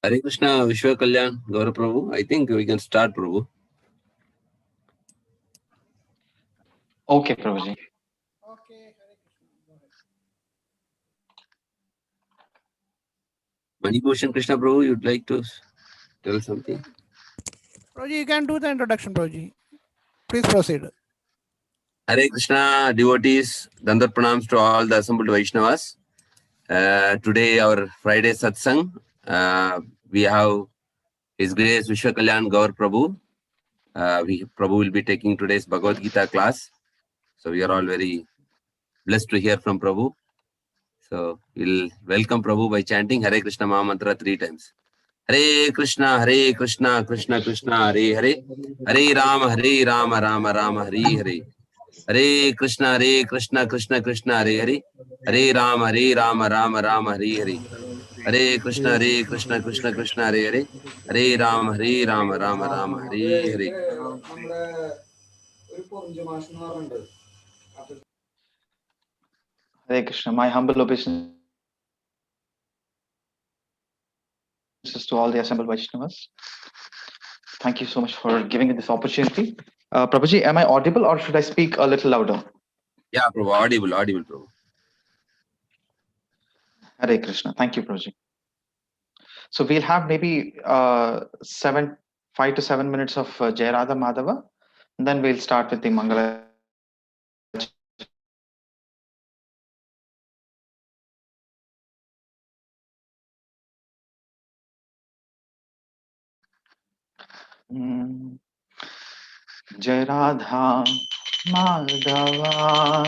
Hare Krishna, Visva, Kalyan, Gaurav Prabhu. I think we can start, Prabhu. Okay, Prabhuji. Okay, Hare Krishna. Go ahead. Manibhushan Krishna Prabhu, you'd like to tell something? Prabhuji, you can do the introduction, Prabhuji. Please proceed. Hare Krishna, devotees, Dandar Pranams to all the assembled Vaishnavas. Today, our Friday Satsang, we have His Grace Vishwa Kalyan Gaur Prabhu. Prabhu will be taking today's Bhagavad Gita class. So we are all very blessed to hear from Prabhu. So we'll welcome Prabhu by chanting Hare Krishna Maha Mantra 3 times. Hare Krishna, Krishna Krishna, Hare Hare. Hare Rama, Rama Rama, Hare Hare. Hare Krishna, Krishna Krishna, Hare Hare. Hare Rama, Rama Rama, Hare Hare. Hare Krishna, Krishna Krishna, Hare Hare. Hare Rama, Rama Rama, Hare Hare. Hare Krishna. My humble obeisances to all the assembled Vaishnavas. Thank you so much for giving me this opportunity. Prabhuji, am I audible or should I speak a little louder? Yeah, Prabhu, audible, Prabhu. Hare Krishna. Thank you, Prabhuji. So we'll have maybe 5 to 7 minutes of Jai Radha Madhava, and then we'll start with the Mangala. Jai Radha Madhava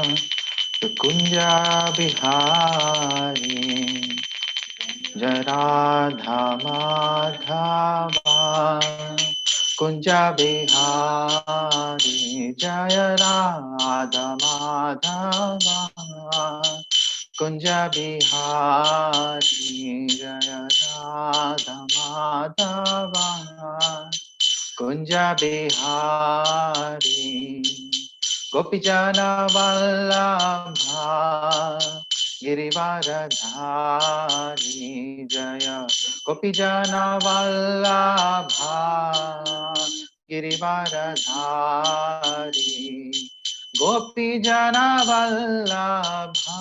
Kunja Bihari Jai Radha Madhava Kunja Bihari Jai Radha Madhava Kunja Bihari Jai Radha Madhava Kunja Bihari Gopijana Vallabha Girivaradhari Jaya Gopijana Vallabha Girivaradhari Gopijana Vallabha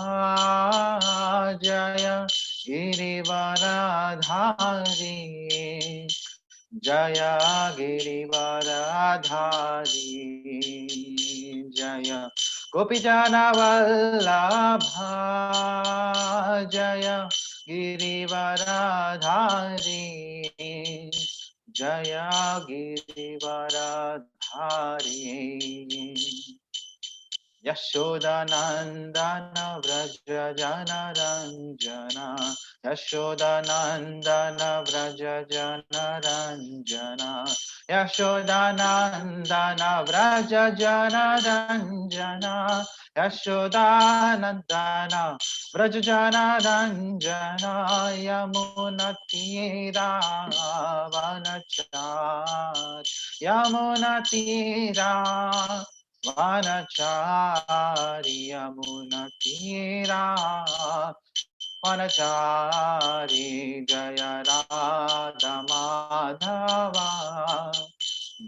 Jaya Girivaradhari Jaya Girivaradhari Jaya Gopijana Vallabha Jaya Girivaradhari Jaya Girivaradhari Yashodanandana Vraja Jana Ranjana Yashodanandana Vraja Jana Ranjana Yashodanandana Vraja Jana Ranjana Yashodanandana Vraja Jana Ranjana Yamunatira Vanachar Yamunatira Vanachari Yamunatira Vanachari Jaya Radha Madhava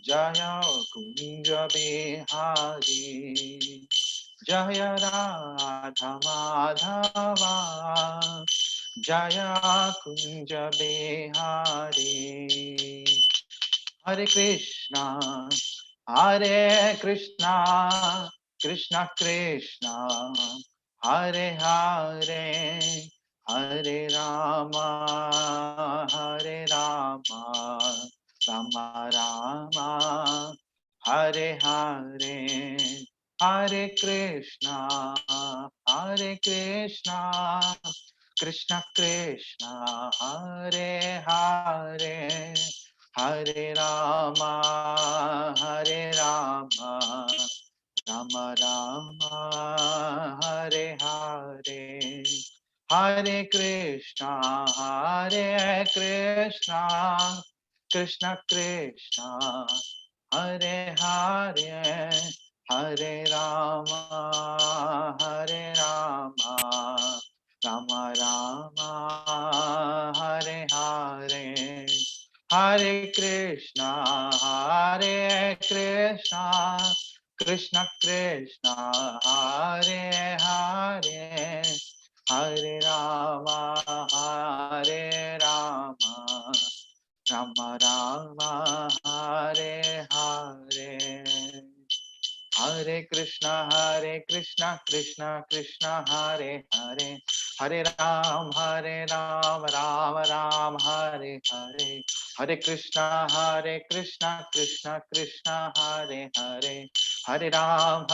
Jaya Kunja Bihari Jaya Radha Madhava Jaya Kunja Bihari Hare Krishna Hare Krishna, Krishna Krishna, Hare Hare, Hare Rama, Hare Rama, Rama Rama, Hare Hare, Hare Krishna, Hare Krishna, Krishna Krishna, Hare Hare. Hare Rama, Hare Rama, Rama Rama, Hare Hare, Hare Krishna, Hare Krishna, Krishna Krishna, Hare Hare, Hare Rama, Hare Rama, Rama Rama, Hare Hare. Hare Krishna, Hare Krishna, Krishna Krishna, Hare Hare, Hare Rama, Hare Rama, Rama Rama, Hare Hare. Hare Krishna, Krishna Krishna, Hare Hare, Hare Ram, Ram Ram, Hare Hare, Hare Krishna, Krishna Krishna, Hare Hare, Hare Ram,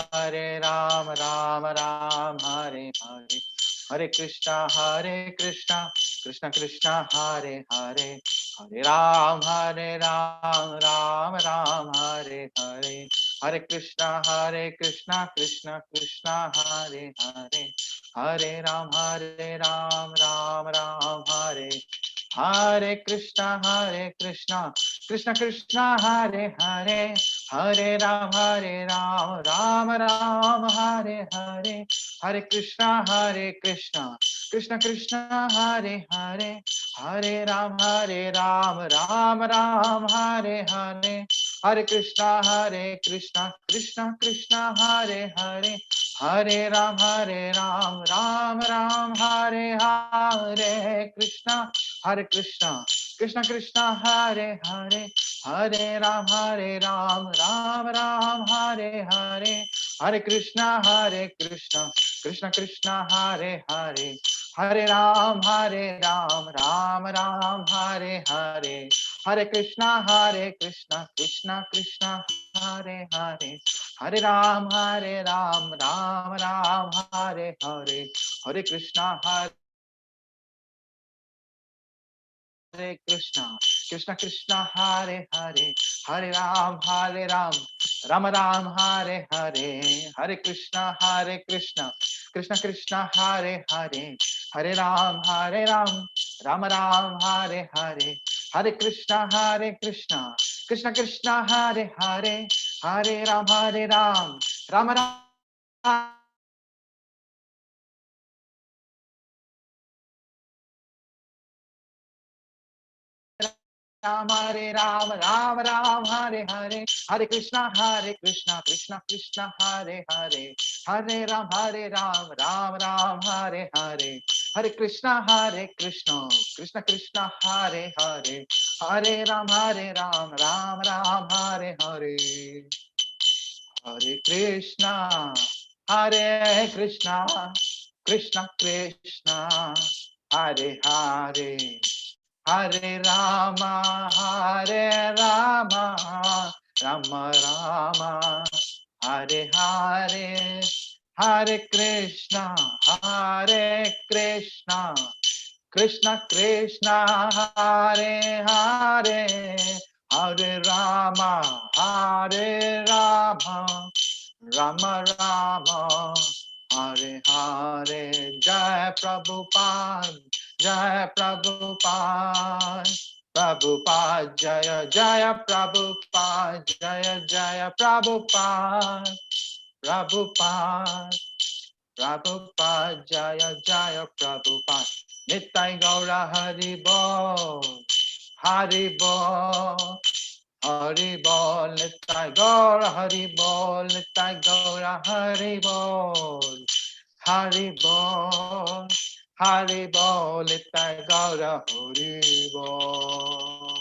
Ram Ram, Hare Hare, Hare Krishna, Krishna Krishna, Hare Hare, Hare Ram, Ram Ram, Hare Hare. Hare Krishna, Krishna Krishna, Hare Hare, Hare Ram, Ram Ram, Hare Hare Krishna, Krishna Krishna, Hare Hare, Hare Ram, Ram Ram, Hare Hare, Hare Krishna, Krishna Krishna, Hare Hare, Hare Ram, Ram Ram, Hare Hare, Hare Krishna, Krishna Krishna, Hare Hare, Hare Ram, Ram Ram, Hare Hare, Krishna, Krishna Krishna, Hare Hare, Hare Ram, Ram Ram, Hare Hare, Hare Krishna, Krishna Krishna, Hare Hare, Hare Ram, Ram Ram, Hare Hare, Hare Krishna, Krishna Krishna, Hare Hare, Hare Ram, Ram Ram, Hare Hare, Hare Krishna, Hare Krishna Krishna, Hare Hare, Hare Ram, Ram Ram, Hare Hare, Hare Krishna, Krishna Krishna, Hare Hare, Hare Ram, Ram Ram, Hare Hare, Hare Krishna, Krishna Krishna, Hare Hare, Hare Ram, Ram Ram, Ram Hare Ram, Ram Ram Hare Hare, Hare Krishna Krishna Krishna Hare Hare, Hare Ram, Ram Ram Hare Hare, Hare Krishna Krishna Krishna Hare Hare, Hare Ram, Ram Ram Hare Hare, Hare Krishna Krishna Krishna Hare Hare, Hare Rama, Rama Rama, Hare Hare, Hare Krishna, Krishna Krishna, Hare Hare, Hare Rama, Rama Rama, Hare Hare. Jai Prabhupada, Jai Prabhupada, Prabhupada Jaya Jaya Prabhupada, Jaya Prabhupada, Prabhupada, Prabhupada Jaya Jaya Prabhupada. Nitai Gaura Hari Bol, Hari Bol, Hari Bol, Nitai Gaura Hari Bol, Nitai Gaura Hari Bol, Hari Bol, Hari Bol, Nitai Gaura Hari Bol.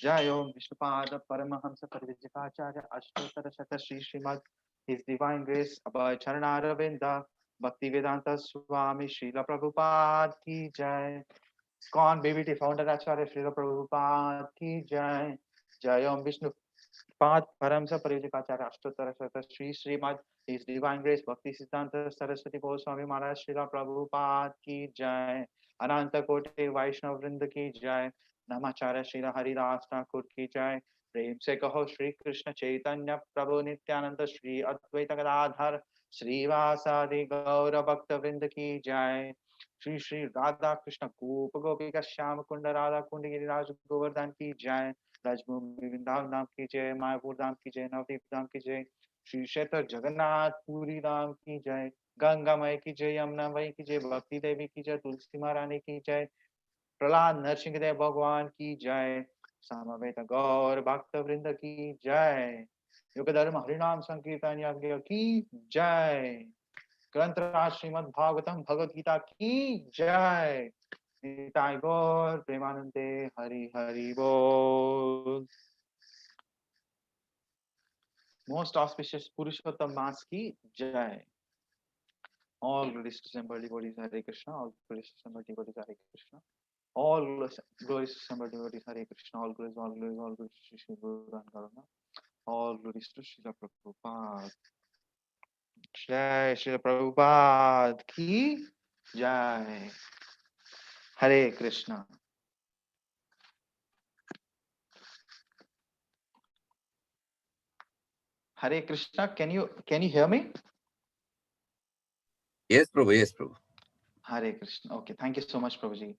Jai Om Vishnupada Paramahamsa Parivijikacharya Ashtottara Shata Shri Srimad His Divine Grace Abhay Charanaravindra Bhaktivedanta Swami Srila Prabhupada Ki Jai. Con BBT Founder Acharya Srila Prabhupada Ki Jai. Jai Om Vishnu Pad Paramsa Parivijikacharya Ashtottara Shata Shri Srimad His Divine Grace Bhakti Siddhanta Saraswati Goswami Maharaj Srila Prabhupada Ki Jai. Ananta Kote Vaishnav Vrinda Ki Jai. Namacharya Srila Haridas Thakur Ki Jai. प्रेम से कहो श्री कृष्ण चैतन्य प्रभु नित्यानंद श्री अद्वैत गदाधर श्रीवासादि गौर भक्त वृंद की जय. श्री श्री राधा कृष्ण गोप गोपिका श्याम कुंड राधा कुंड गिरिराज गोवर्धन की जय. राजभूमि वृंदावन धाम की जय. मायापुर धाम की जय. नवदीप धाम की जय. श्री क्षेत्र जगन्नाथ पुरी धाम की जय. गंगा मई की जय. यमुना मई की जय. भक्ति देवी की जय. तुलसी महारानी की जय. प्रहलाद नरसिंह देव भगवान की जय. समवेत गौर भक्त वृंद की जय. युग धर्म हरिनाम संकीर्तन यज्ञ की जय. ग्रंथ राज श्रीमद् भागवतम भगवद गीता की जय. निताय गौर प्रेमानंदे हरि हरि बोल. Most auspicious Purushottam Mass की जय. All glories to assembled devotees Hare Krishna. All glories to assembled devotees Hare Krishna. All glories to assembled devotees Hare Krishna. All glories to Shri Guru Garana. All glories to Srila Prabhupada. Jai Srila Prabhupada ki jai. Hare Krishna. Hare Krishna. Can you hear me? Yes, Prabhu. Yes, Prabhu. Hare Krishna. Okay. Thank you so much, Prabhuji.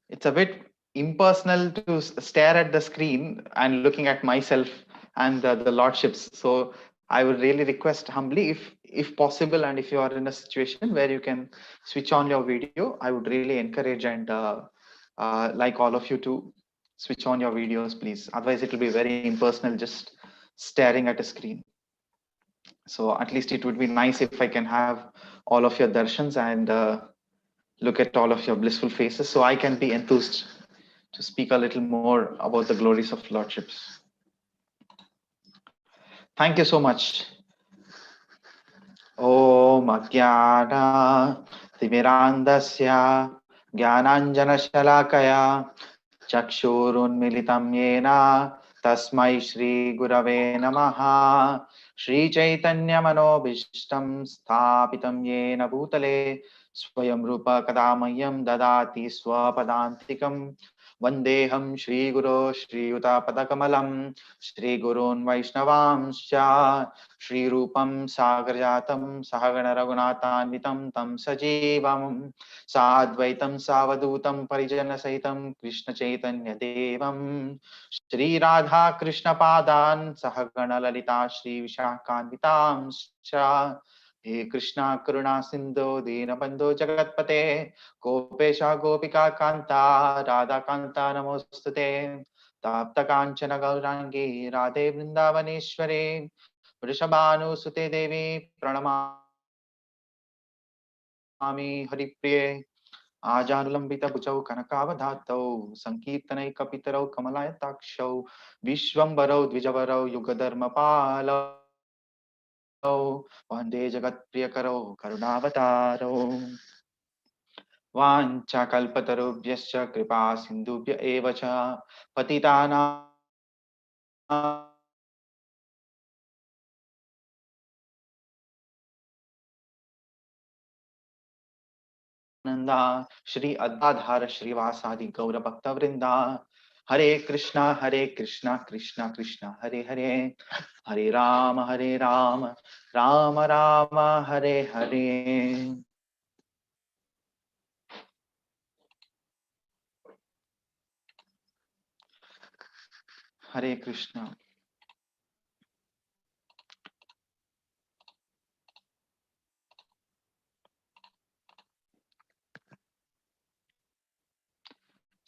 It's a bit impersonal to stare at the screen and looking at myself and the lordships. So I would really request humbly, if possible, and if you are in a situation where you can switch on your video, I would really encourage and like all of you to switch on your videos, please. Otherwise, it will be very impersonal, just staring at a screen. So at least it would be nice if I can have all of your darshans and look at all of your blissful faces, so I can be enthused to speak a little more about the glories of lordships. Thank you so much. Om Ajnana Timirandasya Jnananjana Shalakaya Chakshurunmilitam Yena Tasmai Shri Gurave Namaha. Shri Chaitanya Manobishtam Sthapitam Yena Bhutale Swayam Rupa Kadamayam Dadati Swapadantikam. Vandeham Shri Guru Shri Yuta Padakamalam Shri Gurun Vaishnavamscha Shri Rupam Sagarjatam Sahagana Raghunathanvitam Tam Sajivam Sadvaitam Savadutam Parijana Saitam Krishna Chaitanya Devam Shri Radha Krishna Padan Sahagana Lalita Shri Vishakhanvitam Scha हे कृष्णा करुणा सिंधु दीनबंधु जगतपते गोपेशा गोपिका कांता राधा कांता नमोस्तुते ताप्त कांचन गौरांगी राधे वृंदावनेश्वरे वृषभानुसुते देवी प्रणमामि हरिप्रिये आजानुलंबित भुजौ कनकावधातौ संकीर्तनैकपितरौ कमलायताक्षौ विश्वम्भरौ द्विजवरौ युगधर्मपालौ वन्दे जगत्प्रियकरौ करुणावतारौ वाञ्छाकल्पतरुभ्यश्च कृपा सिन्धुभ्य एव च पतितानां नंदा श्री अद्धाधार श्रीवासादि गौर भक्त वृंदा हरे कृष्णा कृष्णा कृष्णा हरे हरे हरे राम राम राम हरे हरे हरे कृष्णा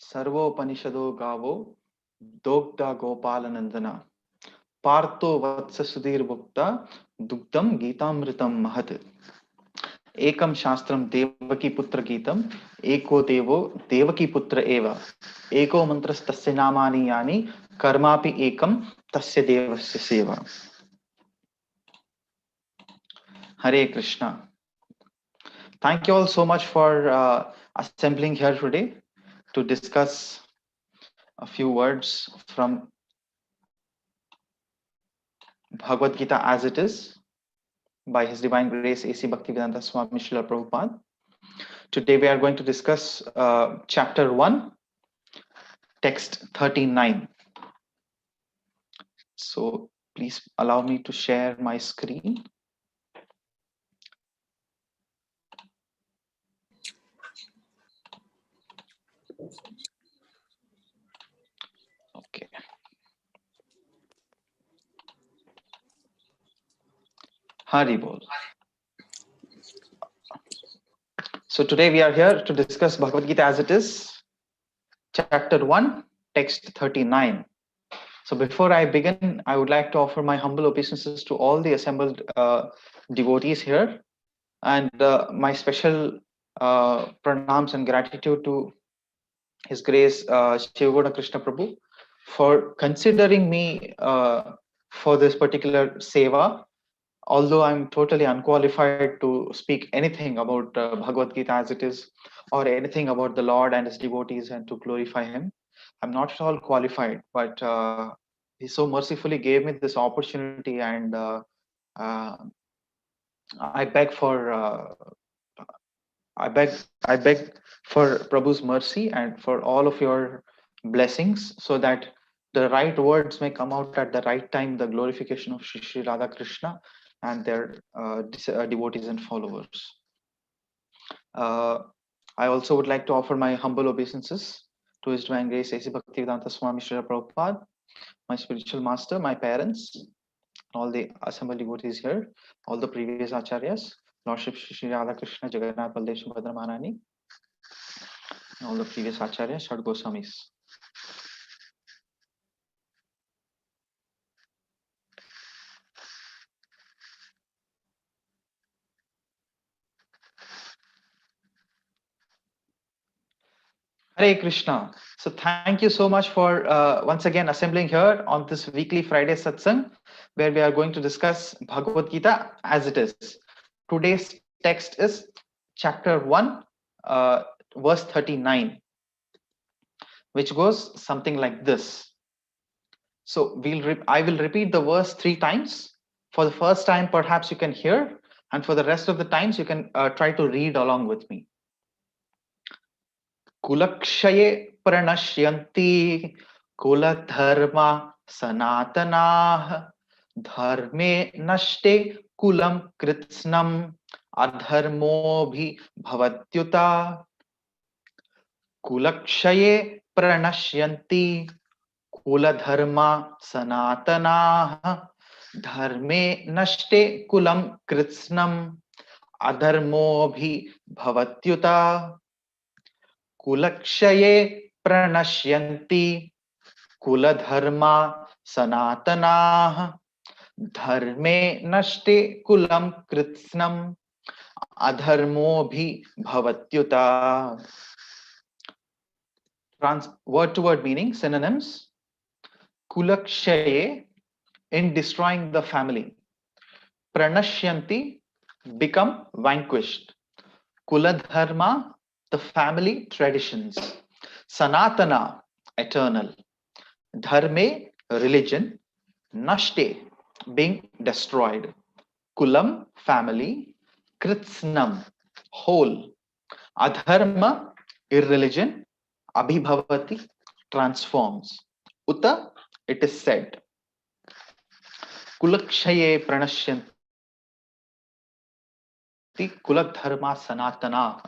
सर्वोपनिषदो गावो दोग्धा गोपाल नंदना पार्थो वत्स सुधीर भुक्ता दुग्धम गीतामृतम महत् एकम शास्त्रम देवकी पुत्र गीतम एको देवो देवकी पुत्र एव एको मंत्रस्तस्य नामानि यानि कर्मापि एकम तस्य देवस्य सेवा हरे Krishna thank you all so much for assembling here today to discuss a few words from Bhagavad Gita as it is by His Divine Grace A.C. Bhaktivedanta Swami Srila Prabhupada. Today we are going to discuss chapter 1, text 39. So please allow me to share my screen. Okay. Hari Bol. So today we are here to discuss Bhagavad Gita as it is, chapter 1, text 39. So before I begin, I would like to offer my humble obeisances to all the assembled devotees here, and my special pranams and gratitude to His Grace Shivagoda Krishna Prabhu for considering me for this particular seva. Although I'm totally unqualified to speak anything about Bhagavad Gita as it is, or anything about the Lord and His devotees and to glorify Him, I'm not at all qualified, but He so mercifully gave me this opportunity, and I beg for I beg for Prabhu's mercy and for all of your blessings, so that the right words may come out at the right time, the glorification of Shri Radha Krishna and their devotees and followers. I also would like to offer my humble obeisances to His Divine Grace A.C. Bhaktivedanta Swami Srila Prabhupada, my spiritual master, my parents, all the assembled devotees here, all the previous acharyas, Lordship Shri Radha Krishna, Jagannath Baldev Subhadra Maharani, all the previous acharyas, Shad Goswamis. Hare Krishna. So thank you so much for once again assembling here on this weekly Friday satsang, where we are going to discuss Bhagavad Gita as it is. Today's text is chapter 1, verse 39, which goes something like this. So I will repeat the verse 3 times. For the first time, perhaps you can hear, and for the rest of the times, you can try to read along with me. Kulakshaye pranashyanti kuladharma sanatanaah dharme nashte kulam kritsnam adharmo bhi bhavatyuta. Kulakshaye pranashyanti kuladharma sanatanaah dharme nashte kulam kritsnam adharmobhi bhavatyuta, kulakshaye pranashyanti, kuladharma sanatanah, dharme nashte kulam kritsnam, adharmobhi bhavatyuta. Word to word meaning, synonyms. Kulakshaye, in destroying the family. Pranashyanti, become vanquished. Kuladharma, the family traditions. Sanatana, eternal. Dharme, religion. Nashte, being destroyed. Kulam, family. Kritsnam, whole. Adharma, irreligion. Abhibhavati, transforms. Uta, it is said. Kulakshaye pranashyanti kuladharma sanatana.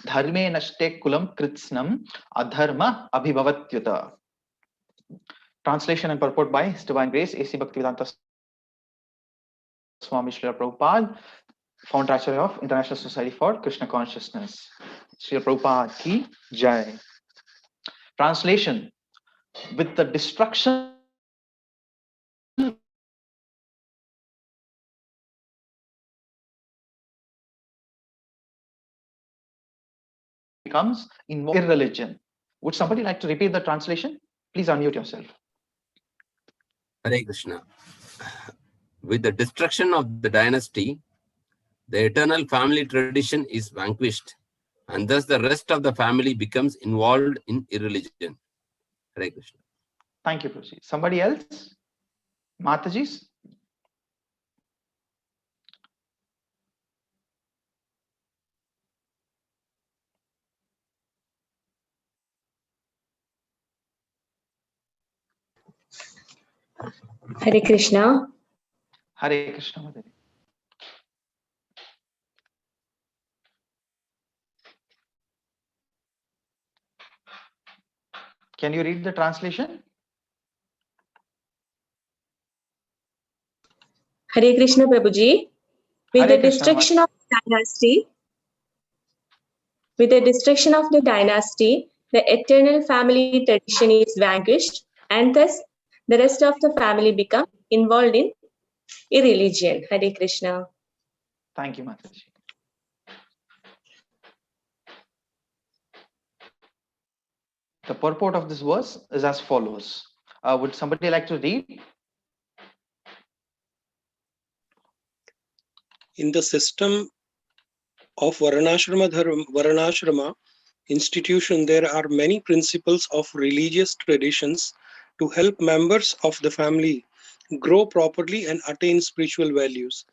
Dharme nashte kulam kritsnam adharma abhibhavatyuta. Translation and purport by His Divine Grace A.C. Bhaktivedanta Swami Srila Prabhupada, founder Acharya of International Society for Krishna Consciousness. Srila Prabhupada ki Jai. Translation: with the destruction becomes irreligion. Would somebody like to repeat the translation? Please unmute yourself. Hare Krishna. With the destruction of the dynasty, the eternal family tradition is vanquished, and thus the rest of the family becomes involved in irreligion. Hare Krishna. Thank you, Prabhuji. Somebody else? Mataji's? Hare Krishna. Hare Krishna, Mataji. Can you read the translation? Hare Krishna, Prabhuji. With Hare the Krishna, destruction of dynasty, the eternal family tradition is vanquished, and thus the rest of the family become involved in irreligion. Hare Krishna. Thank you, Mataji. The purport of this verse is as follows. Would somebody like to read? In the system of Varnashrama institution, there are many principles of religious traditions to help members of the family grow properly and attain spiritual values.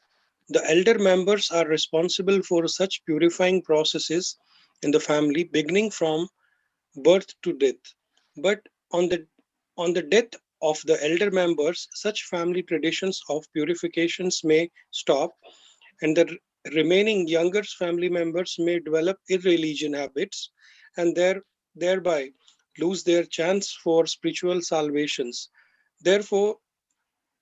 The elder members are responsible for such purifying processes in the family, beginning from birth to death. But on the death of the elder members, such family traditions of purifications may stop, and the remaining younger family members may develop irreligion habits and thereby lose their chance for spiritual salvations. Therefore,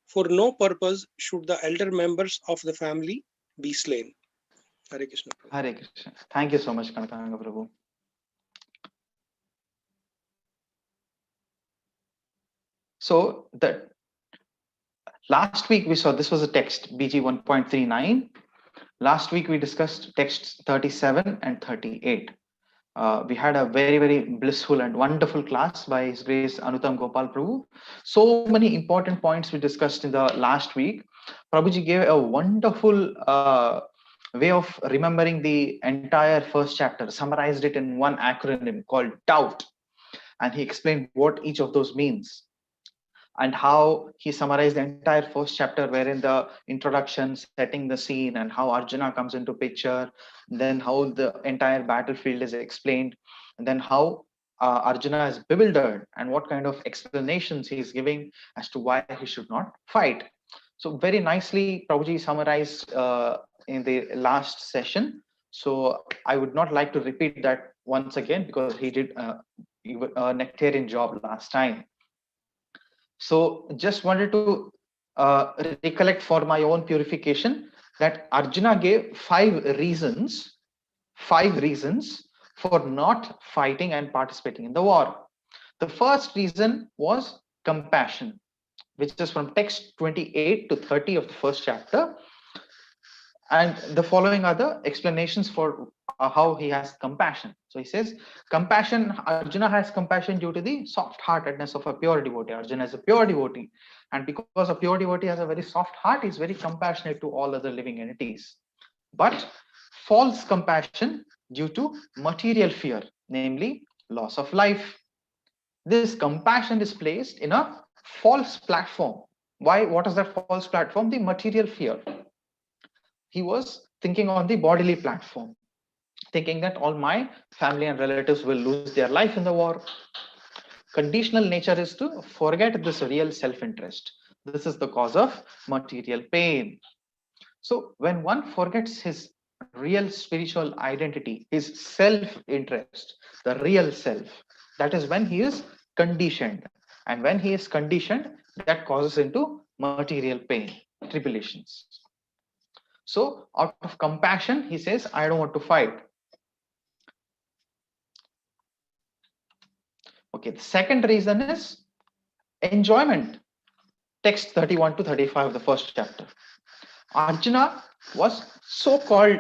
for no purpose should the elder members of the family be slain. Hare Krishna. Hare Krishna. Thank you so much, Kanakanga Prabhu. So the last week we saw this was a text BG 1.39. Last week we discussed texts 37 and 38. We had a very, very blissful and wonderful class by His Grace Anutam Gopal Prabhu. So many important points we discussed in the last week. Prabhuji gave a wonderful way of remembering the entire first chapter, summarized it in one acronym called doubt. And he explained what each of those means, and how he summarized the entire first chapter, wherein the introduction, setting the scene, and how Arjuna comes into picture, then how the entire battlefield is explained, and then how Arjuna is bewildered and what kind of explanations he is giving as to why he should not fight. So very nicely Prabhuji summarized in the last session. So I would not like to repeat that once again, because he did a nectarian job last time. So just wanted to recollect for my own purification that Arjuna gave 5 reasons for not fighting and participating in the war. The first reason was compassion, which is from text 28 to 30 of the first chapter. And the following are the explanations for how he has compassion. So he says, compassion, Arjuna has compassion due to the soft-heartedness of a pure devotee. Arjuna is a pure devotee. And because a pure devotee has a very soft heart, he's very compassionate to all other living entities. But false compassion due to material fear, namely loss of life. This compassion is placed in a false platform. Why? What is that false platform? The material fear. He was thinking on the bodily platform, thinking that all my family and relatives will lose their life in the war. Conditional nature is to forget this real self-interest. This is the cause of material pain. So when one forgets his real spiritual identity, his self-interest, the real self, that is when he is conditioned. And when he is conditioned, that causes into material pain, tribulations. So out of compassion, he says, I don't want to fight. Okay, the second reason is enjoyment. Text 31 to 35 of the first chapter. Arjuna was so-called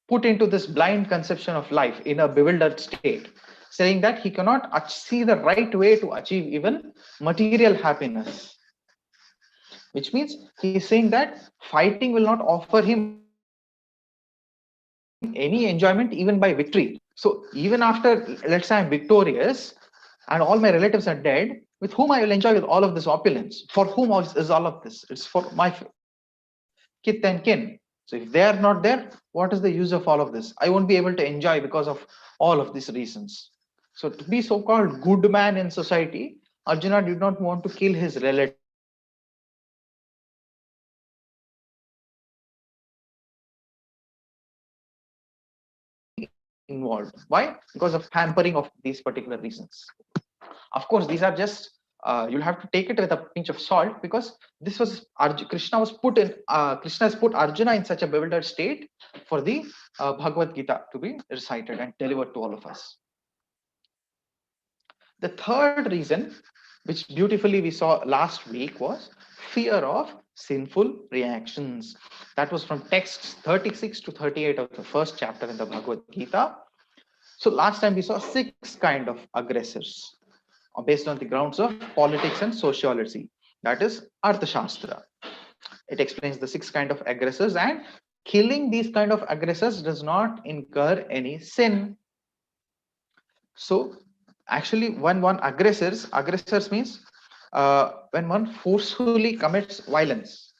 put into this blind conception of life in a bewildered state, saying that he cannot see the right way to achieve even material happiness. Which means he is saying that fighting will not offer him any enjoyment even by victory. So even after, let's say I'm victorious and all my relatives are dead, with whom I will enjoy with all of this opulence? For whom is all of this? It's for my kith and kin. So if they are not there, what is the use of all of this? I won't be able to enjoy because of all of these reasons. So to be so-called good man in society, Arjuna did not want to kill his relative. Involved. Why? Because of hampering of these particular reasons. Of course, these are just you'll have to take it with a pinch of salt, because this was Krishna has put Arjuna in such a bewildered state for the Bhagavad Gita to be recited and delivered to all of us. The third reason, which beautifully we saw last week, was fear of sinful reactions. That was from texts 36 to 38 of the first chapter in the Bhagavad Gita. So last time we saw 6 kind of aggressors based on the grounds of politics and sociology. That is Arthashastra. It explains the 6 kind of aggressors, and killing these kind of aggressors does not incur any sin. So actually when one aggressors means when one forcefully commits violence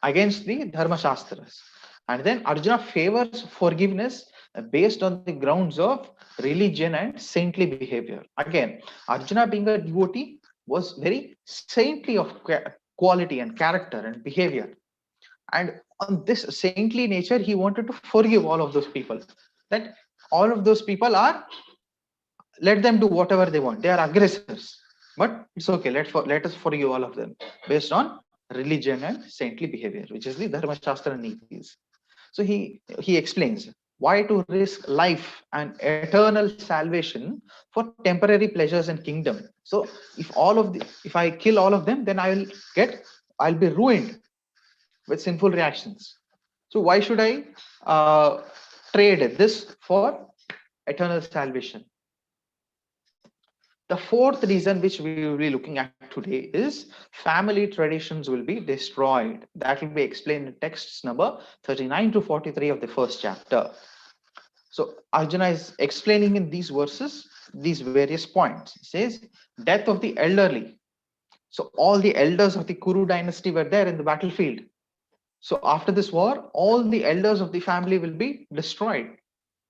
against the Dharma Shastras. And then Arjuna favors forgiveness based on the grounds of religion and saintly behavior. Again, Arjuna being a devotee was very saintly of quality and character and behavior. And on this saintly nature, he wanted to forgive all of those people. That all of those people are, let them do whatever they want. They are aggressors. But it's okay, let us forgive all of them based on religion and saintly behavior, which is the Dharma Shastra Nitis. So he explains why to risk life and eternal salvation for temporary pleasures and kingdom. So if I kill all of them, then I'll be ruined with sinful reactions. So why should I trade this for eternal salvation? The fourth reason which we will be looking at today is family traditions will be destroyed. That will be explained in texts number 39 to 43 of the first chapter. So Arjuna is explaining in these verses these various points. He says, death of the elderly. So all the elders of the Kuru dynasty were there in the battlefield. So after this war, all the elders of the family will be destroyed,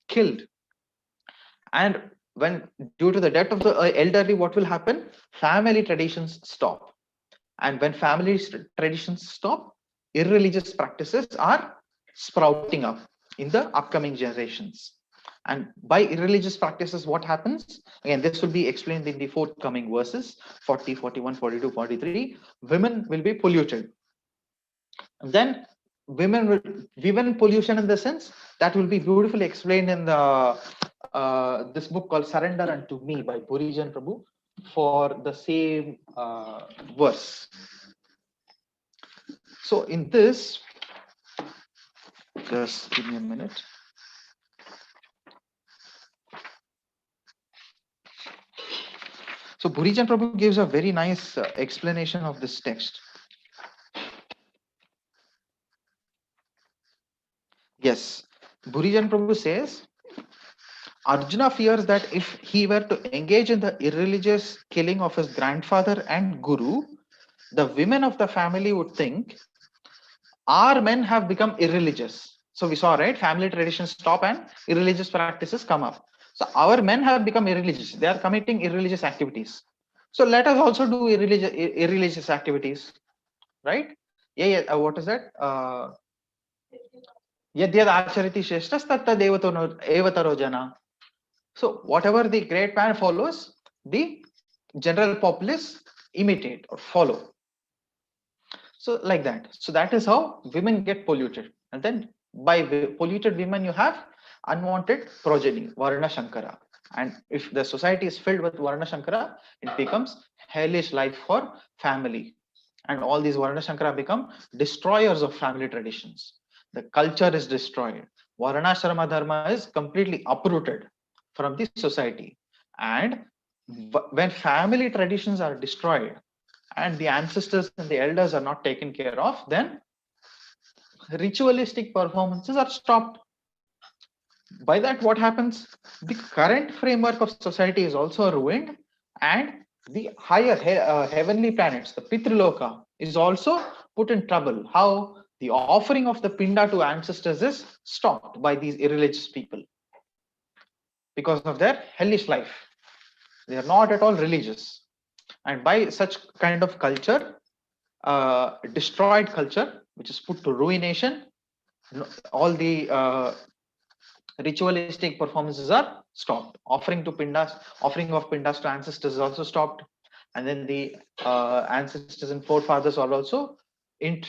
killed. And when due to the death of the elderly, what will happen? Family traditions stop. And when family traditions stop, irreligious practices are sprouting up in the upcoming generations. And by irreligious practices, what happens? Again, this will be explained in the forthcoming verses 40, 41, 42, 43. Women will be polluted. And then women pollution in the sense that will be beautifully explained in the this book called Surrender Unto Me by Burijan Prabhu for the same verse. So in this, just give me a minute. So Burijan Prabhu gives a very nice explanation of this text. Yes, Burijan Prabhu says, Arjuna fears that if he were to engage in the irreligious killing of his grandfather and guru, the women of the family would think our men have become irreligious. So we saw, right? Family traditions stop and irreligious practices come up. So our men have become irreligious. They are committing irreligious activities. So let us also do irreligious activities, right? Yeah. What is that? Yadyad achariti shreshtas tatta evataro jana. So whatever the great man follows, the general populace imitate or follow. So like that. So that is how women get polluted. And then by polluted women, you have unwanted progeny, Varna Shankara. And if the society is filled with Varna Shankara, it becomes hellish life for family. And all these Varna Shankara become destroyers of family traditions. The culture is destroyed. Varnashrama dharma is completely uprooted from the society. And when family traditions are destroyed, and the ancestors and the elders are not taken care of, then ritualistic performances are stopped. By that, what happens? The current framework of society is also ruined, and the higher heavenly planets, the Pitriloka, is also put in trouble. How? The offering of the Pinda to ancestors is stopped by these irreligious people because of their hellish life. They are not at all religious. And by such kind of culture, destroyed culture, which is put to ruination, all the ritualistic performances are stopped. Offering of pindas to ancestors is also stopped, and then the ancestors and forefathers are also in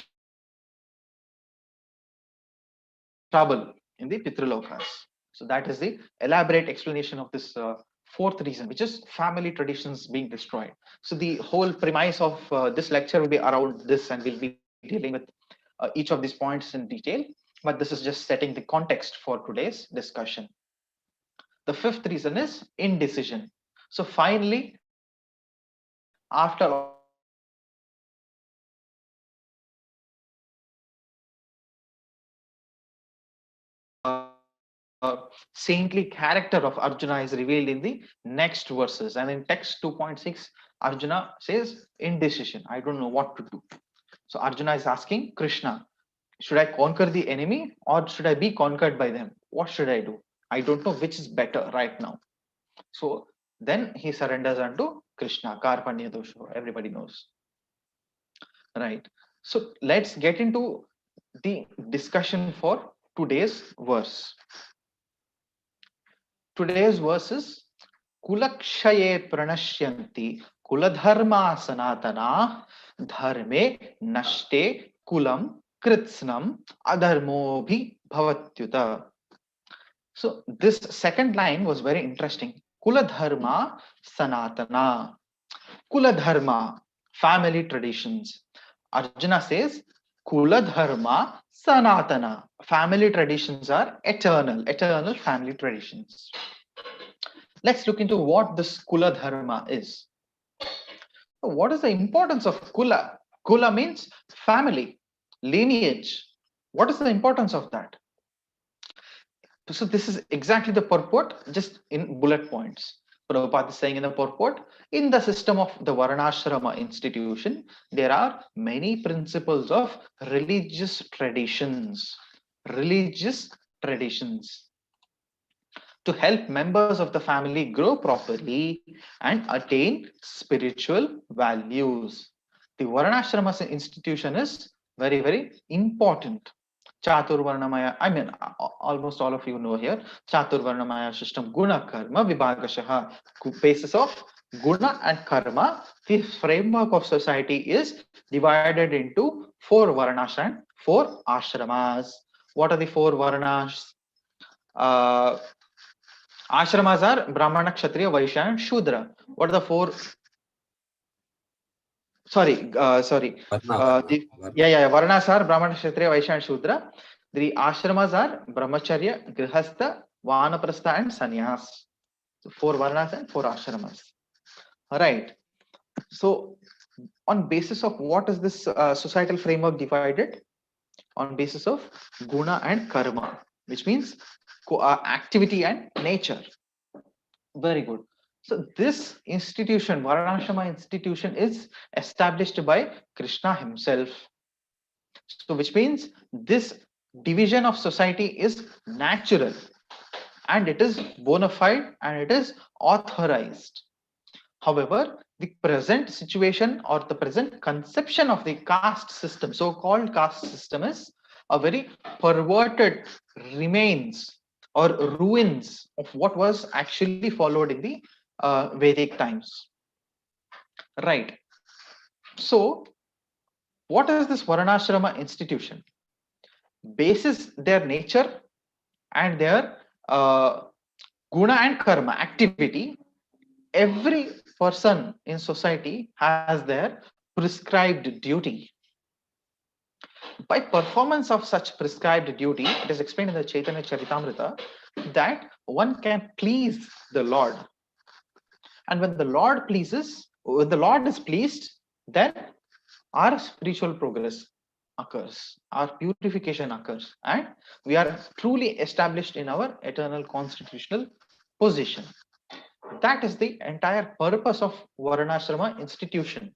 trouble in the Pitrilokas. So that is the elaborate explanation of this fourth reason, which is family traditions being destroyed. So the whole premise of this lecture will be around this, and we'll be dealing with each of these points in detail. But this is just setting the context for today's discussion. The fifth reason is indecision. So finally, after saintly character of Arjuna is revealed in the next verses. And in text 2.6, Arjuna says indecision. I don't know what to do. So Arjuna is asking Krishna, should I conquer the enemy or should I be conquered by them? What should I do? I don't know which is better right now. So then he surrenders unto Krishna, Karpanya Dosha, everybody knows. Right. So let's get into the discussion for today's verse. Today's verse is Kulakshaye pranashyanti kuladharma sanatana dharme nashte kulam kritsnam adharmo bhi bhavatyuta. So this second line was very interesting. Kuladharma sanatana. Kuladharma, family traditions. Arjuna says Kuladharma sanatana. Family traditions are eternal family traditions. Let's look into what this Kula Dharma is. So what is the importance of Kula? Kula means family, lineage. What is the importance of that? So this is exactly the purport, just in bullet points. Prabhupada is saying in the purport, in the system of the Varnashrama institution, there are many principles of religious traditions. Religious traditions to help members of the family grow properly and attain spiritual values. The Varnashrama institution is very, very important. Chaturvarnamaya, I mean, almost all of you know here, Chaturvarnamaya system, Guna Karma Vibhagashaha, basis of Guna and Karma. The framework of society is divided into 4 Varnas and 4 ashramas. What are the 4 varnas? Ashramas are Brahmana, Kshatriya, Vaishya, and Shudra. What are the 4? Sorry. Varna. Varnas are Brahmana, Kshatriya, Vaishya, and Shudra. The ashramas are Brahmacharya, Grihastha, Vanaprastha, and Sannyas. So 4 varnas and 4 ashramas. Right. So on basis of what is this societal framework divided? On basis of guna and karma, which means activity and nature. Very good. So this institution, Varanashrama institution, is established by Krishna himself. So which means this division of society is natural and it is bona fide and it is authorized. However, the present situation or the present conception of the caste system, so-called caste system, is a very perverted remains or ruins of what was actually followed in the Vedic times. Right. So, what is this Varanashrama institution? Basis their nature and their guna and karma activity, every person in society has their prescribed duty. By performance of such prescribed duty, it is explained in the Chaitanya Charitamrita that one can please the Lord. And when the Lord is pleased, then our spiritual progress occurs, our purification occurs, and we are truly established in our eternal constitutional position. That is the entire purpose of Varanashrama institution.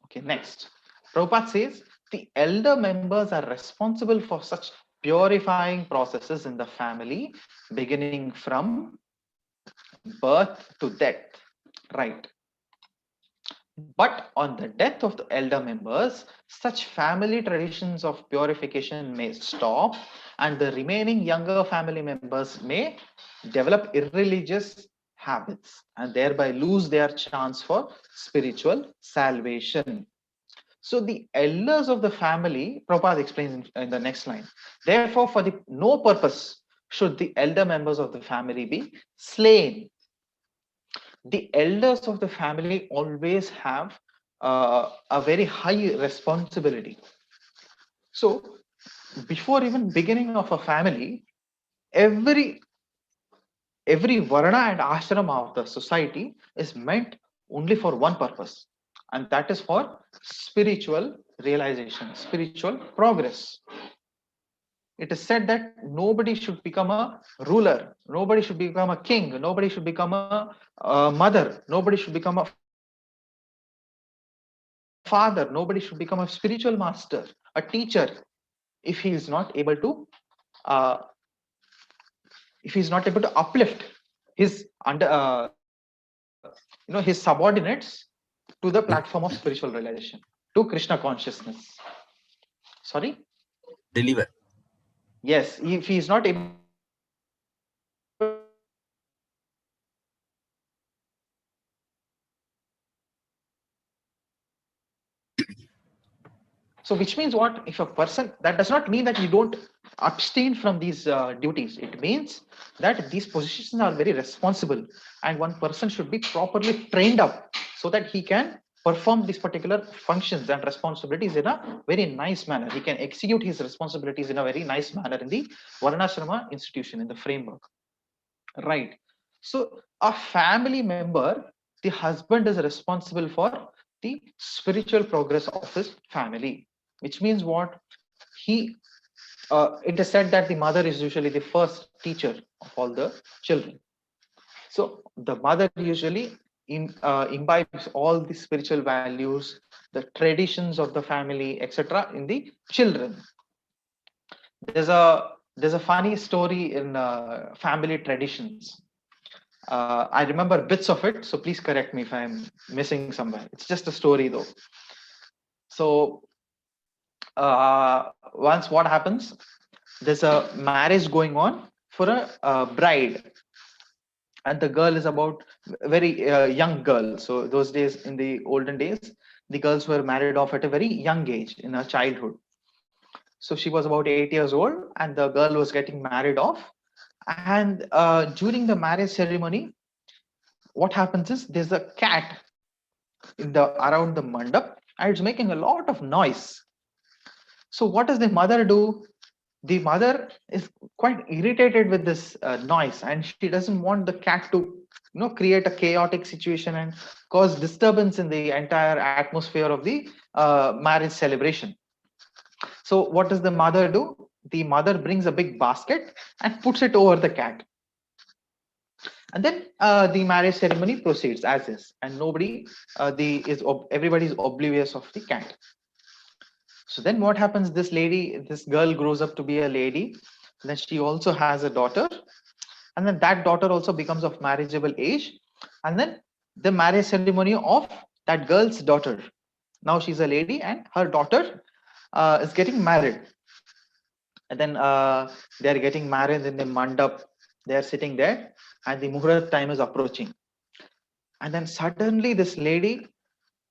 Okay, next. Prabhupada says the elder members are responsible for such purifying processes in the family, beginning from birth to death. Right. But on the death of the elder members, such family traditions of purification may stop, and the remaining younger family members may develop irreligious habits and thereby lose their chance for spiritual salvation. So the elders of the family, Prabhupada explains in the next line, therefore for the no purpose should the elder members of the family be slain. The elders of the family always have a very high responsibility. So before even beginning of a family, every varna and ashrama of the society is meant only for one purpose, and that is for spiritual realization, spiritual progress. It is said that nobody should become a ruler, nobody should become a king, nobody should become a mother, nobody should become a father, nobody should become a spiritual master, a teacher, if he is not able to uplift his his subordinates to the platform of spiritual realization, to Krishna consciousness. Sorry? Deliver. Yes, if he is not able So which means what? If a person, that does not mean that you don't abstain from these duties. It means that these positions are very responsible and one person should be properly trained up so that he can perform these particular functions and responsibilities in a very nice manner. He can execute his responsibilities in a very nice manner in the Varnashrama institution, in the framework. Right. So a family member, the husband is responsible for the spiritual progress of his family, which means what? It is said that the mother is usually the first teacher of all the children. So the mother usually imbibes all the spiritual values, the traditions of the family, etc., in the children. There's a funny story in family traditions. I remember bits of it, so please correct me if I'm missing somewhere. It's just a story though. So once what happens, there's a marriage going on for a bride. and the girl is about very young girl. So those days, in the olden days, the girls were married off at a very young age in her childhood. So she was about 8 years old, and the girl was getting married off. And during the marriage ceremony, what happens is there's a cat in the around the mandap, and it's making a lot of noise. So what does the mother do? The mother is quite irritated with this noise, and she doesn't want the cat to create a chaotic situation and cause disturbance in the entire atmosphere of the marriage celebration. So what does the mother do? The mother brings a big basket and puts it over the cat, and then the marriage ceremony proceeds as is, and everybody is oblivious of the cat. So then what happens? This girl grows up to be a lady. Then she also has a daughter, and then that daughter also becomes of marriageable age. And then the marriage ceremony of that girl's daughter. Now she's a lady, and her daughter is getting married. And then they are getting married in the mandap. They are sitting there, and the muhurat time is approaching. And then suddenly this lady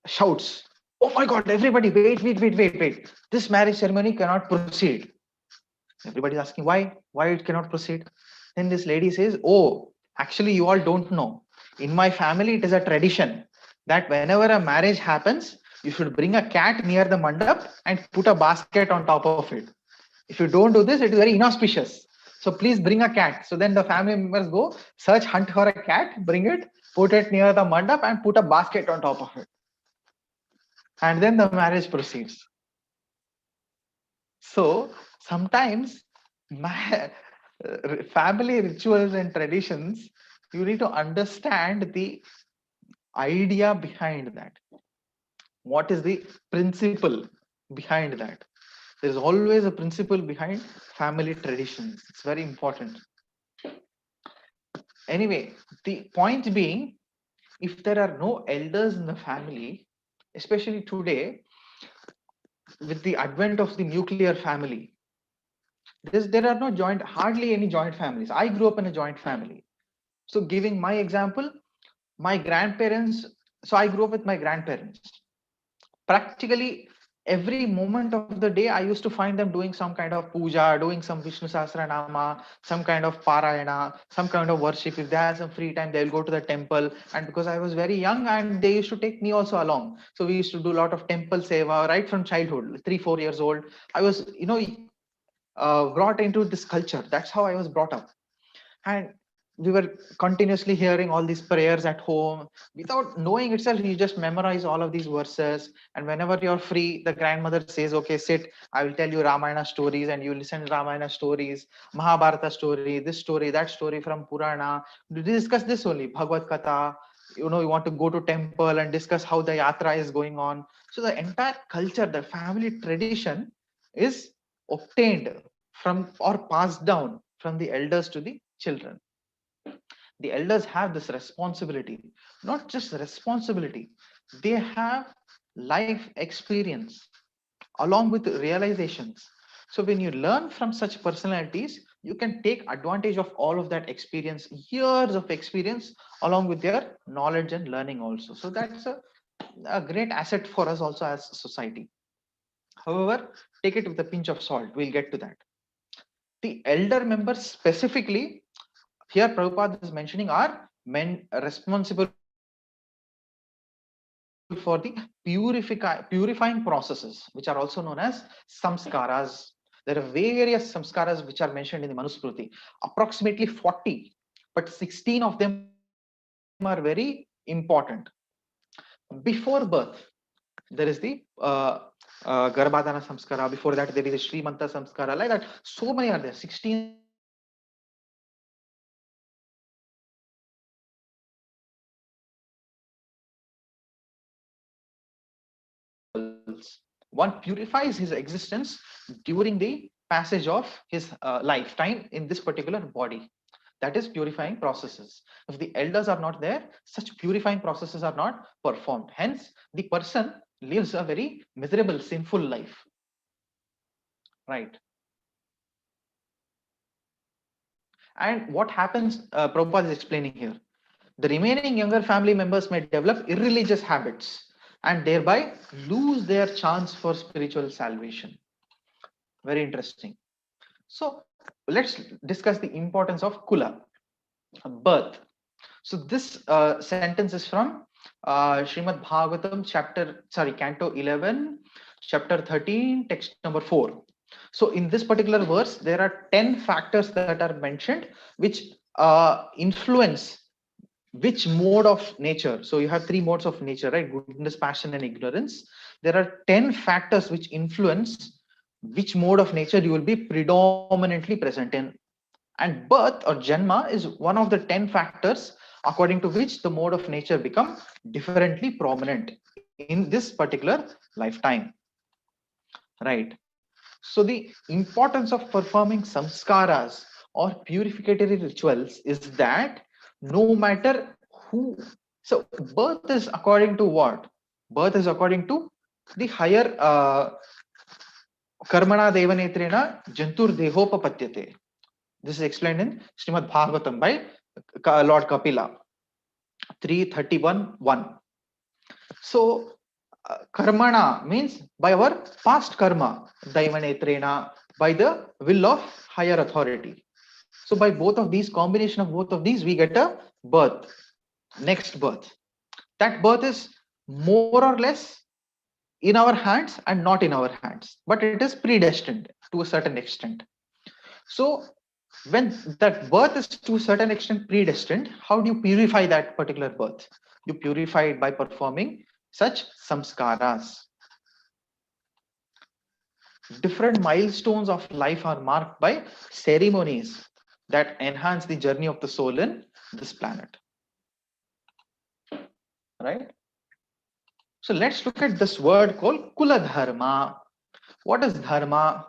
shouts, "Oh my God, everybody, wait, wait, wait, wait, wait. This marriage ceremony cannot proceed." Everybody's asking why it cannot proceed. Then this lady says, "Oh, actually, you all don't know. In my family, it is a tradition that whenever a marriage happens, you should bring a cat near the mandap and put a basket on top of it. If you don't do this, it is very inauspicious. So please bring a cat." So then the family members go hunt for a cat, bring it, put it near the mandap, and put a basket on top of it. And then the marriage proceeds. So sometimes family rituals and traditions, you need to understand the idea behind that. What is the principle behind that? There's always a principle behind family traditions. It's very important. Anyway, the point being, if there are no elders in the family, especially today, with the advent of the nuclear family, there are hardly any joint families. I grew up in a joint family. So giving my example, my grandparents, so I grew up with my grandparents. Practically every moment of the day, I used to find them doing some kind of puja, doing some Vishnu Sahasranama, some kind of parayana, some kind of worship. If they have some free time, they'll go to the temple. And because I was very young, and they used to take me also along. So we used to do a lot of temple seva right from childhood, 3-4 years old. I was, brought into this culture. That's how I was brought up. And we were continuously hearing all these prayers at home. Without knowing itself, you just memorize all of these verses. And whenever you're free, the grandmother says, "Okay, sit, I will tell you Ramayana stories," and you listen to Ramayana stories, Mahabharata story, this story, that story from Purana. We discuss this only, Bhagavad Katha. You want to go to temple and discuss how the yatra is going on. So the entire culture, the family tradition is obtained from or passed down from the elders to the children. The elders have this responsibility, not just responsibility, they have life experience along with realizations. So when you learn from such personalities, you can take advantage of all of that experience, years of experience, along with their knowledge and learning also. So that's a great asset for us also as society. However, take it with a pinch of salt. We'll get to that. The elder members specifically, here Prabhupada is mentioning, are men responsible for the purifying processes, which are also known as samskaras. There are various samskaras which are mentioned in the Manusmriti, approximately 40, but 16 of them are very important. Before birth, there is the Garbhadana samskara. Before that, there is a Srimanta samskara. Like that, so many are there. 16 one purifies his existence during the passage of his lifetime in this particular body. That is purifying processes. If the elders are not there, such purifying processes are not performed. Hence, the person lives a very miserable, sinful life. Right. And what happens, Prabhupada is explaining here. The remaining younger family members may develop irreligious habits and thereby lose their chance for spiritual salvation. Very interesting. So let's discuss the importance of Kula, birth. So this sentence is from Srimad Bhagavatam Canto 11, chapter 13, text number 4. So in this particular verse, there are 10 factors that are mentioned which influence which mode of nature. So you have three modes of nature, right? Goodness, passion, and ignorance. There are 10 factors which influence which mode of nature you will be predominantly present in. And birth or janma is one of the 10 factors according to which the mode of nature become differently prominent in this particular lifetime. Right. So the importance of performing samskaras or purificatory rituals is that no matter who, so birth is according to what? Birth is according to the higher karmana devanetrena jantur dehopapatyate. This is explained in Srimad Bhagavatam by Lord Kapila, 331:1. So, karmana means by our past karma, daivanetrena, by the will of higher authority. So, by both of these, combination of both of these, we get a birth, next birth. That birth is more or less in our hands and not in our hands, but it is predestined to a certain extent. So, when that birth is to a certain extent predestined, how do you purify that particular birth? You purify it by performing such samskaras. Different milestones of life are marked by ceremonies that enhance the journey of the soul in this planet. Right? So let's look at this word called Kula Dharma. What is Dharma?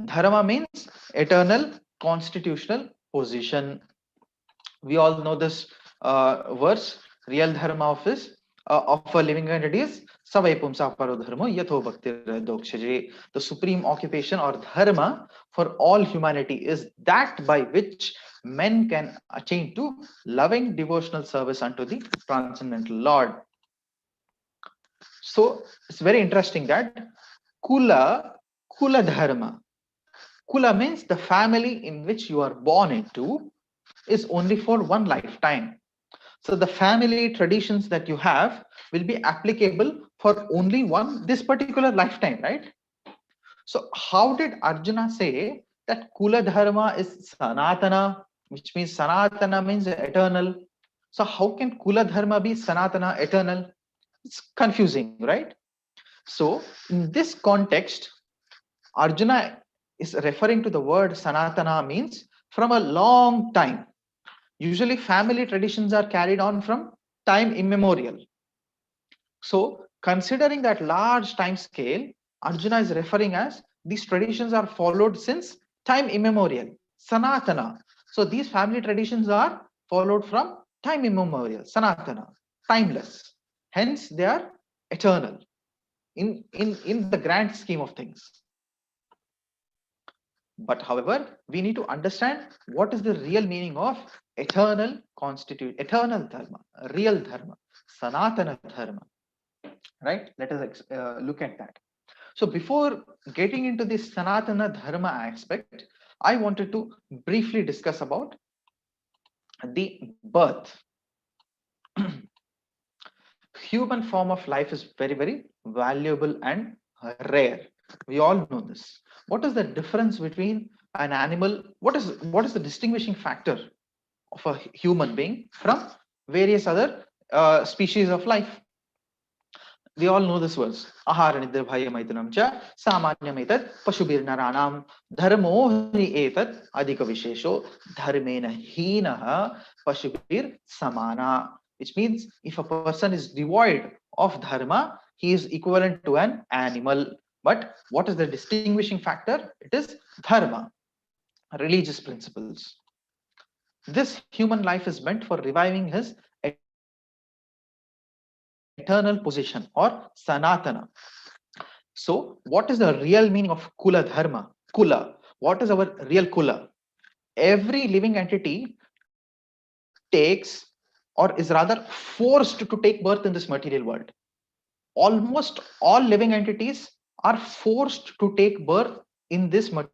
Dharma means eternal constitutional position. We all know this verse. Real dharma of a living entity is savai pumsa paro dharma yatho bhakti dokshaje. The supreme occupation or dharma for all humanity is that by which men can attain to loving devotional service unto the transcendental Lord. So it's very interesting that Kula Dharma. Kula means the family in which you are born into is only for one lifetime. So the family traditions that you have will be applicable for only this particular lifetime, right? So how did Arjuna say that Kula Dharma is Sanatana, which means Sanatana means eternal. So how can Kula Dharma be Sanatana, eternal? It's confusing, right? So in this context, Arjuna is referring to the word Sanatana means from a long time. Usually family traditions are carried on from time immemorial. So considering that large time scale, Arjuna is referring as these traditions are followed since time immemorial, Sanatana. So these family traditions are followed from time immemorial, Sanatana, timeless. Hence they are eternal in the grand scheme of things. But however, we need to understand what is the real meaning of eternal dharma, real dharma, Sanatana dharma. Right? Let us look at that. So before getting into this Sanatana dharma aspect, I wanted to briefly discuss about the birth. Human form of life is very, very valuable and rare. We all know this. What is the difference between an animal? What is the distinguishing factor of a human being from various other species of life? We all know this verse. Ahara nidra bhaya maitanam cha samanyam etat pashubir naranam dharmo hi etat adhika vishesho dharmena hinaha pashubir samana. Which means if a person is devoid of dharma, he is equivalent to an animal. But what is the distinguishing factor? It is dharma, religious principles. This human life is meant for reviving his eternal position or Sanatana. So what is the real meaning of Kula Dharma? Kula. What is our real Kula? every living entity takes, or is rather forced to take birth in this material world. Almost all living entities are forced to take birth in this material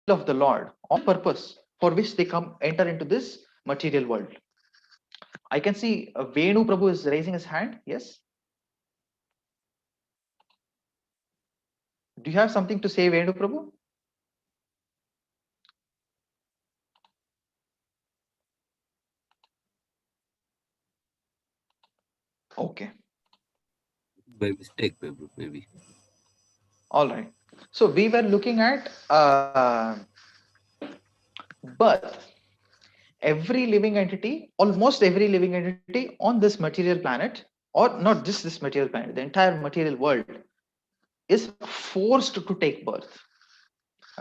of the Lord, on purpose for which they come enter into this material world. I can see Venu Prabhu is raising his hand. Yes. Do you have something to say, Venu Prabhu? Okay. By mistake, maybe. All right. So we were looking at birth. Every living entity, almost every living entity on this material planet, or not just this material planet, the entire material world is forced to take birth,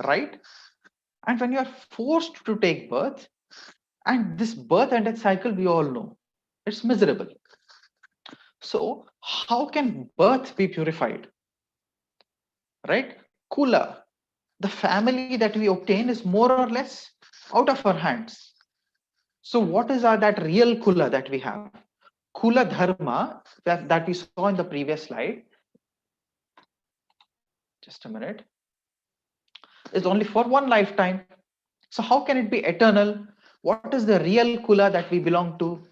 right? And when you are forced to take birth, and this birth and death cycle, we all know it's miserable. So how can birth be purified? Right? Kula, the family that we obtain is more or less out of our hands. So what is that real kula that we have? Kula dharma that we saw in the previous slide, just a minute, is only for one lifetime. So how can it be eternal? What is the real kula that we belong to?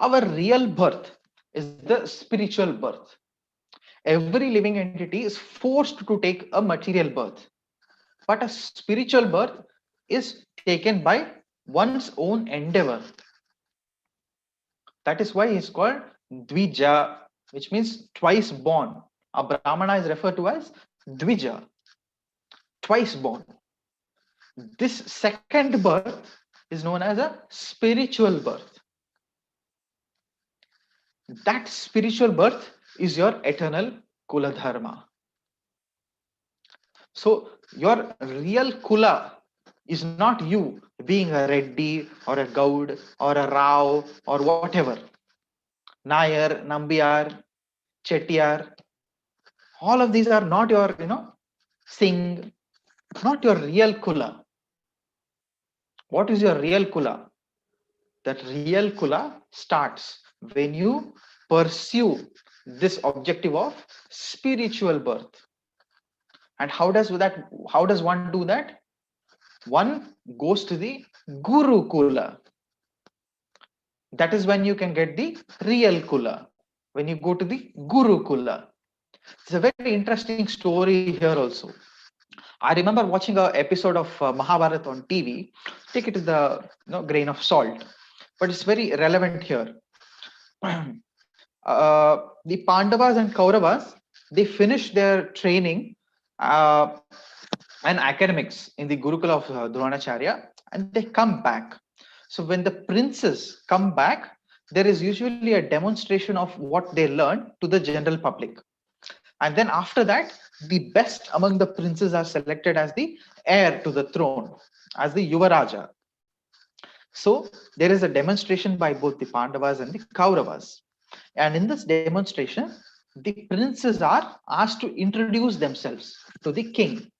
Our real birth is the spiritual birth. Every living entity is forced to take a material birth, but a spiritual birth is taken by one's own endeavor. That is why he's called Dvija, which means twice born. A Brahmana is referred to as Dvija, twice born. This second birth is known as a spiritual birth. That spiritual birth is your eternal Kula Dharma. So your real Kula is not you being a Reddy or a Gaud or a Rao or whatever. Nair, Nambiar, Chettiar. All of these are not your, Singh, not your real Kula. What is your real Kula? That real Kula starts when you pursue this objective of spiritual birth. And how does one do that? One goes to the Guru Kula. That is when you can get the real Kula. When you go to the Guru Kula. It's a very interesting story here also. I remember watching an episode of Mahabharata on TV. Take it with a grain of salt, but it's very relevant here. The Pandavas and Kauravas, they finished their training and academics in the Gurukula of Dronacharya, and they come back. So when the princes come back, there is usually a demonstration of what they learned to the general public. And then after that, the best among the princes are selected as the heir to the throne, as the Yuvaraja. So there is a demonstration by both the Pandavas and the Kauravas. And in this demonstration, the princes are asked to introduce themselves to the king.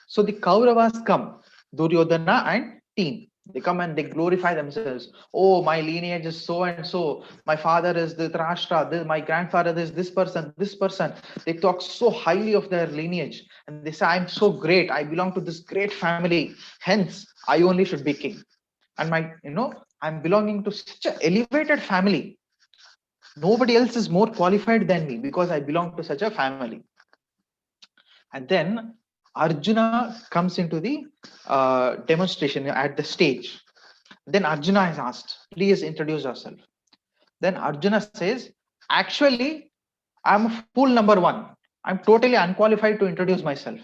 So the Kauravas come, Duryodhana and team. They come and they glorify themselves. Oh, my lineage is so and so. My father is the Dhritarashtra. My grandfather is this person, this person. They talk so highly of their lineage. And they say, I'm so great. I belong to this great family. Hence, I only should be king. And I'm belonging to such an elevated family. Nobody else is more qualified than me because I belong to such a family. And then Arjuna comes into the demonstration at the stage. Then Arjuna is asked, please introduce yourself. Then Arjuna says, actually, I'm a fool number one. I'm totally unqualified to introduce myself.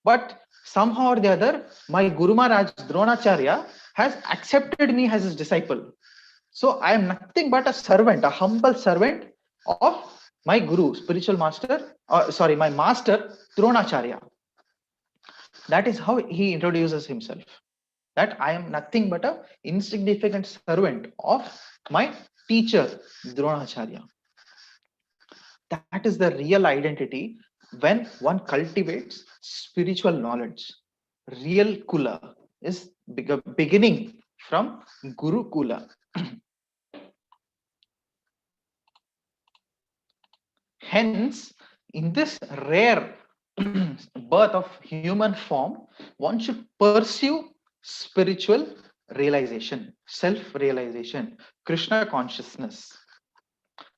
But somehow or the other, my Guru Maharaj Dronacharya has accepted me as his disciple. So I am nothing but a servant, a humble servant of my Guru, spiritual master, my master Dronacharya. That is how he introduces himself. That I am nothing but a insignificant servant of my teacher Dronacharya. That is the real identity when one cultivates spiritual knowledge. Real Kula is beginning from Guru Kula. Hence, in this rare birth of human form, one should pursue spiritual realization, self-realization, Krishna consciousness.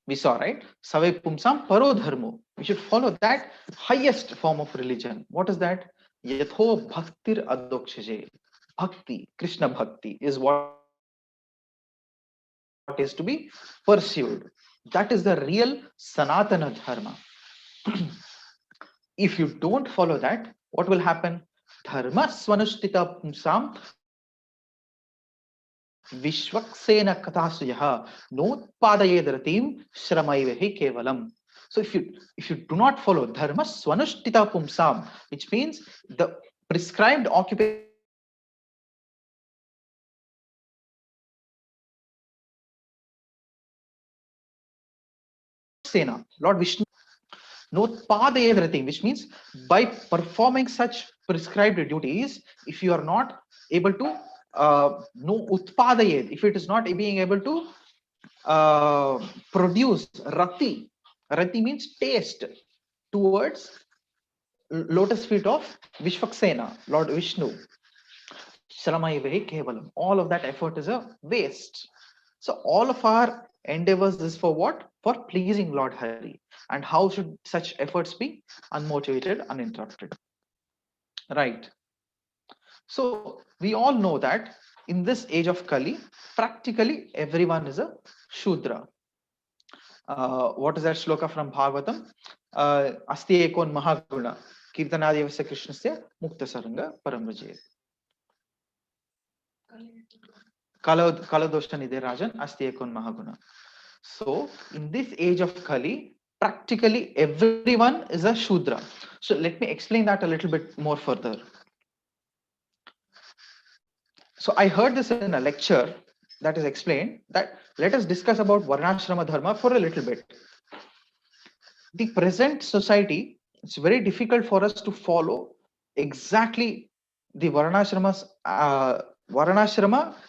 We saw, right? Save pumsam paro dharmo. We should follow that highest form of religion. What is that? Yatho bhaktir adokshaje. Bhakti, Krishna bhakti is what is to be pursued. That is the real Sanatana Dharma. If you don't follow that, what will happen? Dharma swanushtita pumsam Vishvaksena Kathasuyaha Notpadayedratim Shramaivehi Kevalam. So if you do not follow Dharma Swanushtita Pumsam, which means the prescribed occupation Sena, Lord Vishnu, Notpadayedratim, which means by performing such prescribed duties, if you are not able to no utpadayed, if it is not being able to produce rati. Rati means taste towards lotus feet of Vishvaksena, Lord Vishnu. Shramaivehi Kevalam. All of that effort is a waste. So all of our endeavors is for what? For pleasing Lord Hari. And how should such efforts be? Unmotivated, uninterrupted. Right. So we all know that in this age of Kali, practically everyone is a Shudra. What is that shloka from Bhagavatam? Asti ekon mahaguna kirtanadivasya krishnasya mukta saranga paramraje. Kaladosha nide rajan asti ekon mahaguna. So in this age of Kali, practically everyone is a Shudra. So let me explain that a little bit more further. So I heard this in a lecture that is explained that let us discuss about Varnashrama Dharma for a little bit. The present society, it's very difficult for us to follow exactly the Varnashrama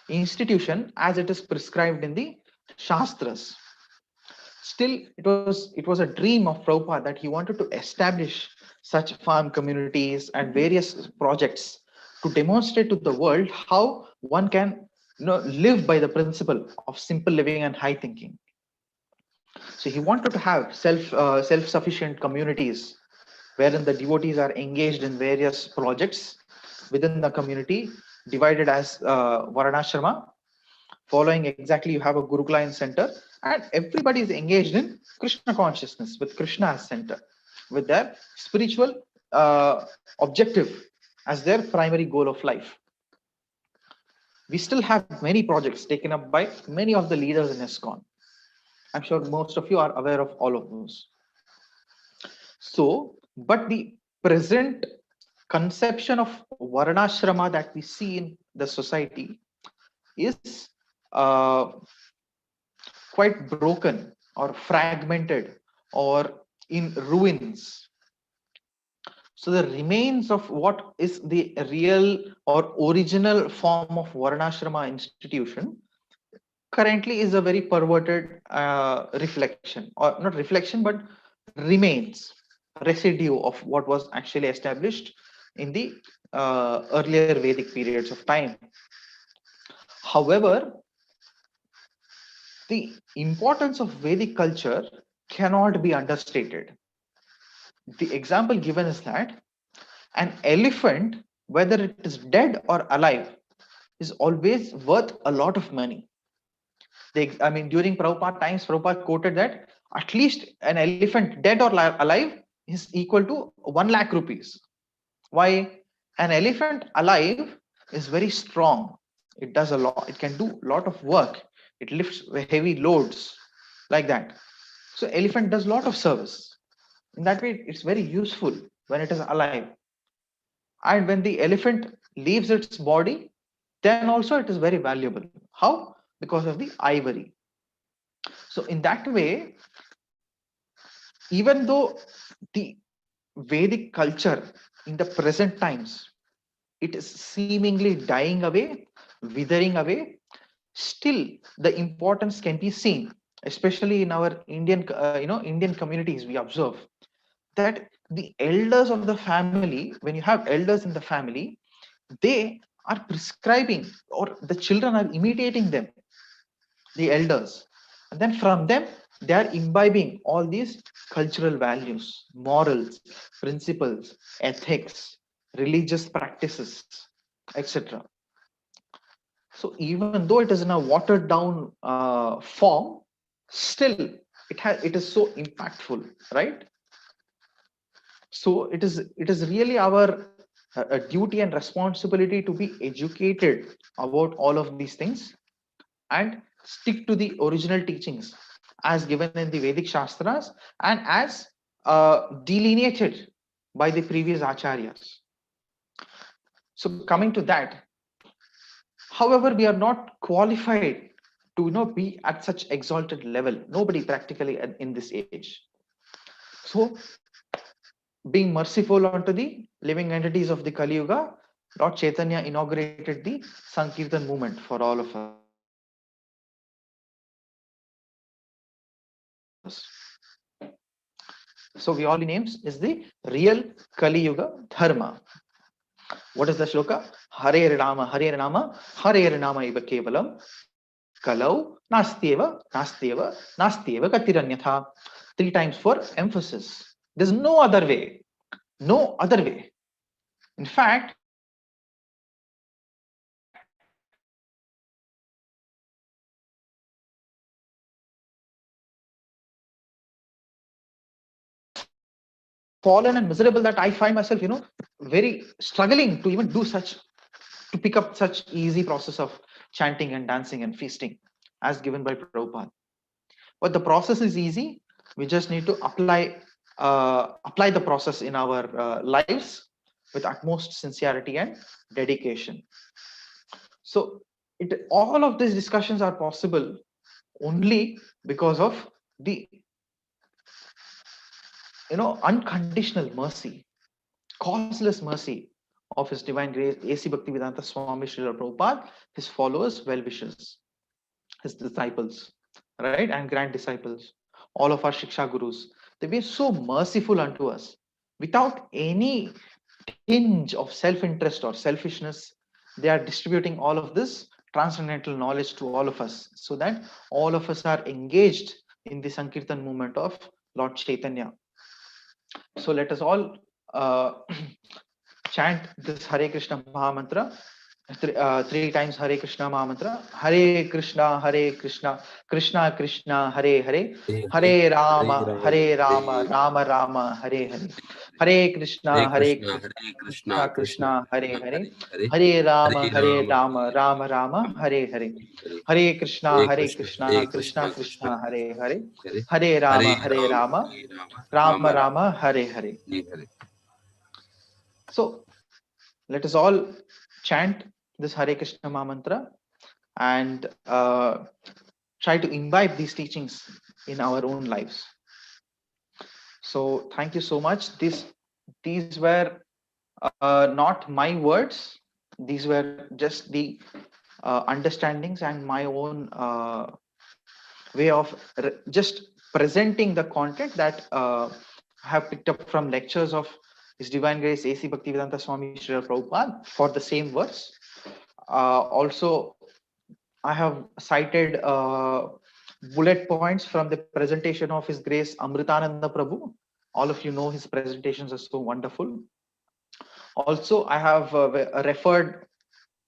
institution as it is prescribed in the Shastras. Still, it was a dream of Prabhupada that he wanted to establish such farm communities and various projects to demonstrate to the world how one can live by the principle of simple living and high thinking. So he wanted to have self-sufficient communities wherein the devotees are engaged in various projects within the community, divided as Varnashrama. Following exactly, you have a Gurukula in center, and everybody is engaged in Krishna consciousness with Krishna as center, with their spiritual objective as their primary goal of life. We still have many projects taken up by many of the leaders in ISKCON. I'm sure most of you are aware of all of those. So, but the present conception of Varnashrama that we see in the society is quite broken or fragmented or in ruins. So the remains of what is the real or original form of Varnashrama institution currently is a very perverted reflection, or not reflection, but remains, residue of what was actually established in the earlier Vedic periods of time. However, the importance of Vedic culture cannot be understated. The example given is that an elephant, whether it is dead or alive, is always worth a lot of money. I mean, during Prabhupada times, Prabhupada quoted that at least an elephant dead or alive is equal to 1 lakh rupees. Why? An elephant alive is very strong. It does a lot. It can do a lot of work. It lifts heavy loads like that. So elephant does a lot of service. In that way, it's very useful when it is alive. And when the elephant leaves its body, then also it is very valuable. How? Because of the ivory. So in that way, even though the Vedic culture in the present times, it is seemingly dying away, withering away, still the importance can be seen, especially in our Indian, Indian communities. We observe that the elders of the family, when you have elders in the family, they are prescribing, or the children are imitating them, the elders, and then from them they are imbibing all these cultural values, morals, principles, ethics, religious practices, etc. So even though it is in a watered down form, still it is so impactful, right? So it is really our duty and responsibility to be educated about all of these things and stick to the original teachings as given in the Vedic Shastras and as delineated by the previous acharyas. So coming to that, however, we are not qualified to be at such exalted level. Nobody practically in this age. So being merciful unto the living entities of the Kali Yuga, Lord Chaitanya inaugurated the Sankirtan movement for all of us. So we all names is the real Kali Yuga Dharma. What is the shloka? Hare Rama, Hare Rama, Hare Rama eva kevalam, Kalau Nastyeva Katiranyatha. 3 times for emphasis. There's no other way. No other way. In fact, fallen and miserable that I find myself, very struggling to even do such, to pick up such easy process of chanting and dancing and feasting as given by Prabhupada. But the process is easy. We just need to apply the process in our lives with utmost sincerity and dedication. So all of these discussions are possible only because of the unconditional mercy, causeless mercy of His Divine Grace, A.C. Bhaktivedanta Swami Srila Prabhupada, his followers, well-wishers, his disciples, right, and grand disciples, all of our Shiksha Gurus. They've been so merciful unto us without any tinge of self-interest or selfishness. They are distributing all of this transcendental knowledge to all of us so that all of us are engaged in the Sankirtan movement of Lord Chaitanya. So let us all chant this Hare Krishna Mahamantra. 3 times Hare Krishna Mahamantra. Hare Krishna, Krishna Krishna, Hare Hare, Hare Rama, Rama Rama, Hare Hare. Hare Krishna, Krishna Krishna, Hare Hare, Hare Rama, Rama Rama, Hare Hare. Hare Krishna, Krishna Krishna, Hare Hare, Hare Rama, Rama Rama, Hare Hare. So let us all chant this Hare Krishna Mahamantra and try to imbibe these teachings in our own lives. So thank you so much. These were not my words. These were just the understandings and my own way of just presenting the content that I have picked up from lectures of His Divine Grace A.C. Bhaktivedanta Swami Srila Prabhupada for the same verse. Also, I have cited bullet points from the presentation of His Grace Amritananda Prabhu. All of you know his presentations are so wonderful. Also, I have referred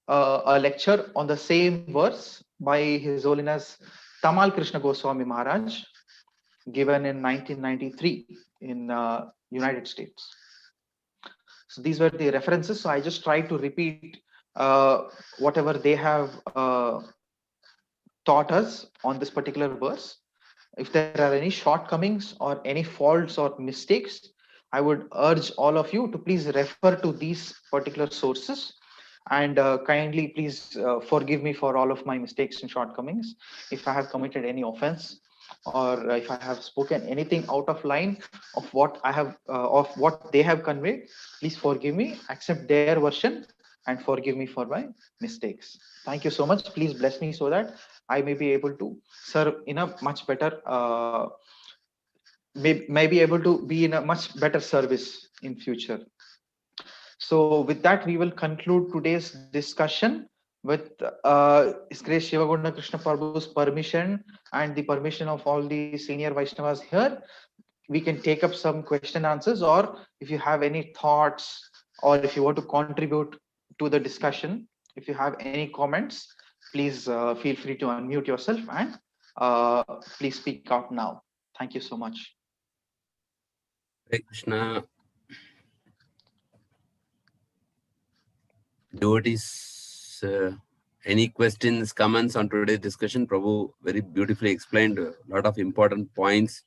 a lecture on the same verse by His Holiness Tamal Krishna Goswami Maharaj, given in 1993 in United States. So these were the references. So I just tried to repeat whatever they have taught us on this particular verse. If there are any shortcomings or any faults or mistakes, I would urge all of you to please refer to these particular sources and kindly please forgive me for all of my mistakes and shortcomings if I have committed any offense. or if I have spoken anything out of line of what I have, of what they have conveyed, please forgive me, accept their version, and forgive me for my mistakes. Thank you so much. Please bless me so that I may be able to serve in a much better, may be able to be in a much better service in future. So with that, we will conclude today's discussion with His Grace Shivagunda Krishna Prabhu's permission and the permission of all the senior Vaishnavas here. We can take up some question answers, or if you have any thoughts, or if you want to contribute to the discussion, if you have any comments, please feel free to unmute yourself and please speak out now. Thank you so much. Hare Krishna. Devotees, any questions, comments on today's discussion? Prabhu very beautifully explained a lot of important points.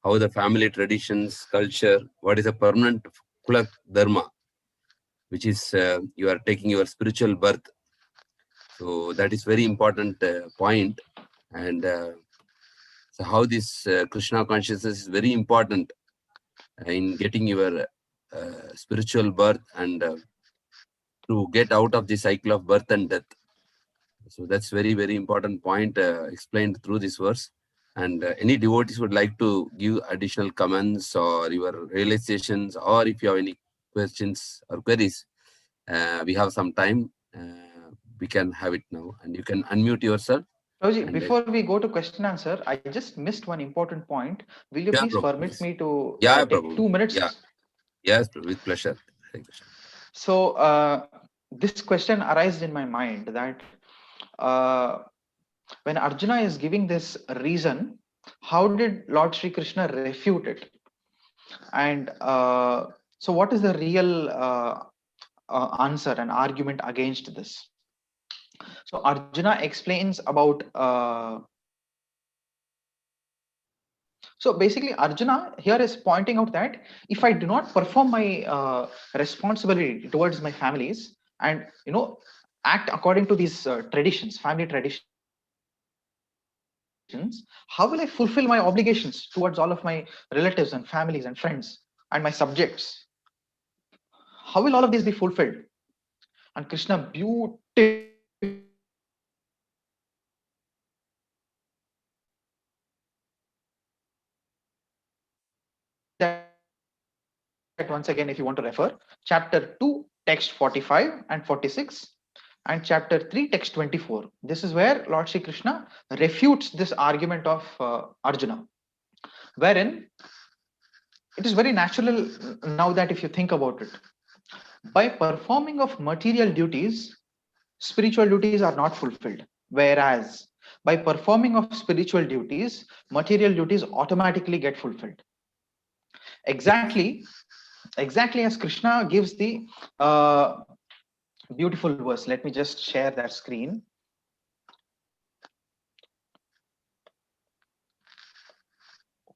How the family traditions, culture, what is a permanent kula dharma, which is you are taking your spiritual birth. So that is very important point. And so how this Krishna consciousness is very important in getting your spiritual birth and to get out of the cycle of birth and death. So that's very, very important point explained through this verse. And any devotees would like to give additional comments or your realizations, or if you have any questions or queries, we have some time. We can have it now, and you can unmute yourself. Prabhuji, before we go to question answer, I just missed one important point. Will you please permit me to take 2 minutes? Yeah. Yes, with pleasure. So this question arises in my mind that when Arjuna is giving this reason, how did Lord Shri Krishna refute it? And so what is the real answer and argument against this? So Arjuna explains about so basically Arjuna here is pointing out that if I do not perform my responsibility towards my families and act according to these traditions, family traditions, how will I fulfill my obligations towards all of my relatives and families and friends and my subjects? How will all of these be fulfilled? And Krishna beautifully that once again, if you want to refer, chapter 2, text 45 and 46, and chapter 3, text 24. This is where Lord Shri Krishna refutes this argument of Arjuna, wherein it is very natural now that if you think about it, by performing of material duties, spiritual duties are not fulfilled. Whereas by performing of spiritual duties, material duties automatically get fulfilled. Exactly as Krishna gives the beautiful verse. Let me just share that screen.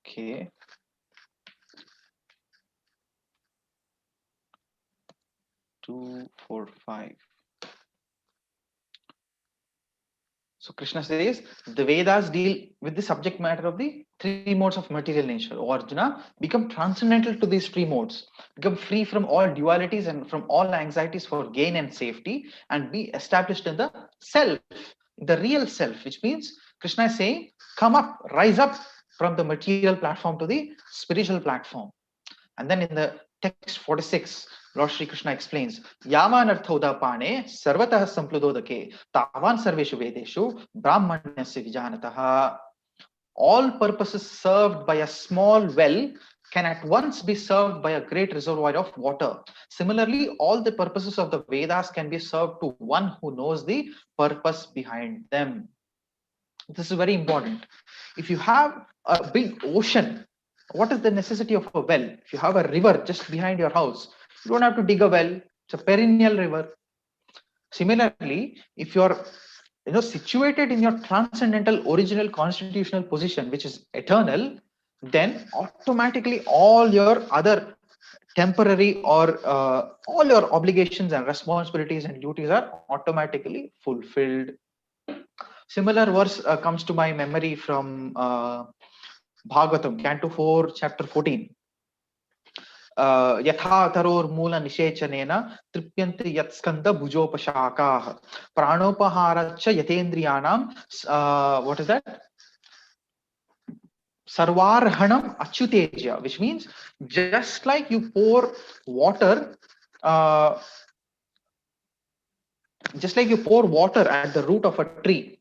Okay. Two, four, five. So Krishna says the Vedas deal with the subject matter of the three modes of material nature. O Arjuna, become transcendental to these three modes, become free from all dualities and from all anxieties for gain and safety, and be established in the self, the real self, which means Krishna is saying, come up, rise up from the material platform to the spiritual platform. And then in the text 46, Lord Shri Krishna explains, Yaman arthodapane sarvatah sampludodake tavan sarveshu vedeshu brahmanyasya vijanataha. All purposes served by a small well can at once be served by a great reservoir of water. Similarly, all the purposes of the Vedas can be served to one who knows the purpose behind them. This is very important. If you have a big ocean, what is the necessity of a well? If you have a river just behind your house, you don't have to dig a well. It's a perennial river. Similarly, if you're situated in your transcendental original constitutional position, which is eternal, then automatically all your other temporary or all your obligations and responsibilities and duties are automatically fulfilled. Similar verse comes to my memory from Bhagavatam, Canto 4, Chapter 14. Yatha taror mula nishechanena tripyanti yatskanda bhujopashakaah pranopaharacha yatendriyanam. What is that? Sarvarhanam achyuteja, which means just like you pour water, just like you pour water at the root of a tree,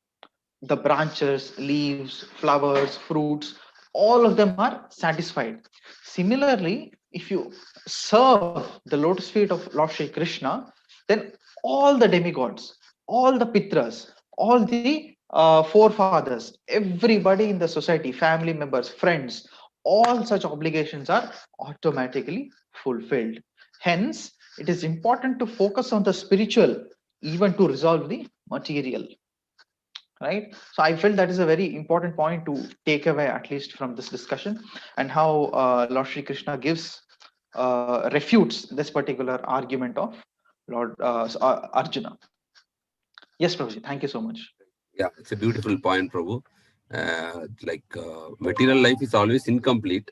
the branches, leaves, flowers, fruits, all of them are satisfied. Similarly, if you serve the lotus feet of Lord Shri Krishna, then all the demigods, all the pitras, all the forefathers, everybody in the society, family members, friends, all such obligations are automatically fulfilled. Hence, it is important to focus on the spiritual even to resolve the material. Right, so I felt that is a very important point to take away, at least from this discussion, and how Lord Shri Krishna gives refutes this particular argument of Lord Arjuna. Yes, Prabhuji, thank you so much. Yeah, it's a beautiful point, Prabhu. Material life is always incomplete,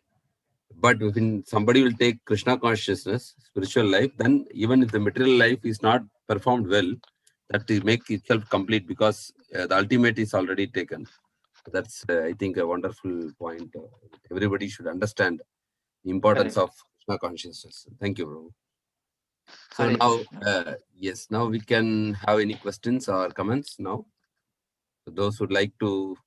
but when somebody will take Krishna consciousness, spiritual life, then even if the material life is not performed well, that will make itself complete, because the ultimate is already taken. That's, I think, a wonderful point. Everybody should understand the importance Correct. of Krishna consciousness. Thank you, Prabhu. So Hare now, Krishna. yes, now we can have any questions or comments now. So those who would like to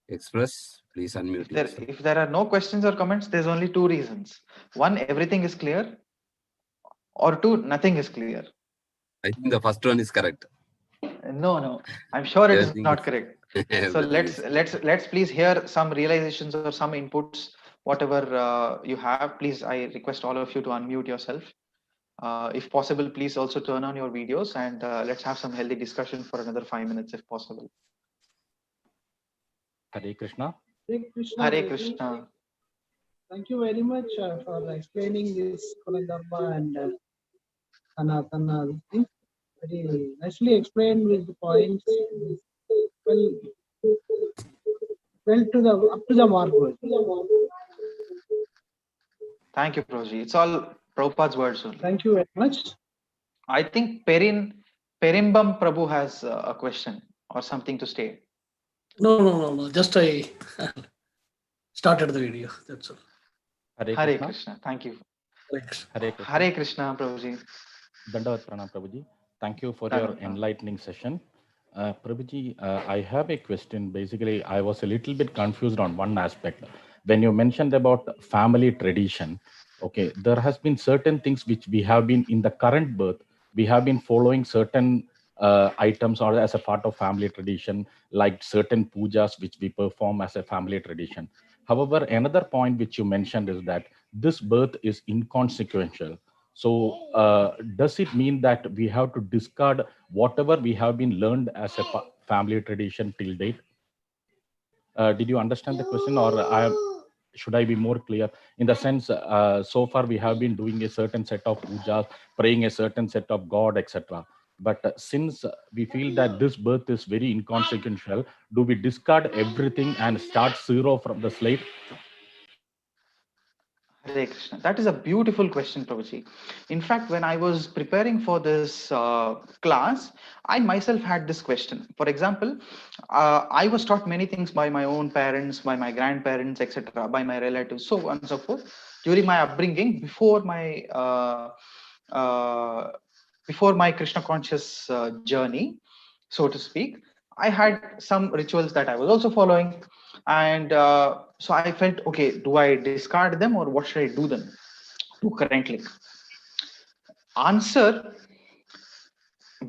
express, please unmute yourself. If there are no questions or comments, there's only two reasons. One, everything is clear, or two, nothing is clear. I think the first one is correct. No, I'm sure it is Everything not is- correct. So everything is- let's please hear some realizations or some inputs, whatever you have. Please, I request all of you to unmute yourself. If possible, please also turn on your videos, and let's have some healthy discussion for another 5 minutes if possible. Hare Krishna. Hare Krishna. Hare Prabhu. Krishna. Thank you very much for explaining this Kulandamma and Sanatana thing. Very nicely explained with the points. Well to the up to the mark. Thank you, Prabhuji. It's all Prabhupada's words only. Thank you very much. I think Perimbam Prabhu has a question or something to state. No. Just I started the video. That's all. Hare Hare Krishna. Krishna. Thank you. Thanks. Hare Krishna. Hare Krishna, Prabhuji. Dandavat Pranam, Prabhuji. Thank you for Pranam, your pranam. enlightening session. Prabhuji, I have a question. Basically, I was a little bit confused on one aspect. When you mentioned about family tradition, okay, there has been certain things which we have been in the current birth, we have been following certain items or as a part of family tradition, like certain pujas which we perform as a family tradition. However, another point which you mentioned is that this birth is inconsequential. So does it mean that we have to discard whatever we have been learned as a family tradition till date? Did you understand the question, or should I be more clear? In the sense, so far we have been doing a certain set of pujas, praying a certain set of God, etc. But since we feel that this birth is very inconsequential, do we discard everything and start zero from the slate? Hare Krishna. That is a beautiful question, Prabhuji. In fact, when I was preparing for this class, I myself had this question. For example, I was taught many things by my own parents, by my grandparents, etc., by my relatives, so on and so forth. During my upbringing, before my Krishna conscious journey, so to speak, I had some rituals that I was also following. And so I felt, okay, do I discard them or what should I do them to currently? Answer,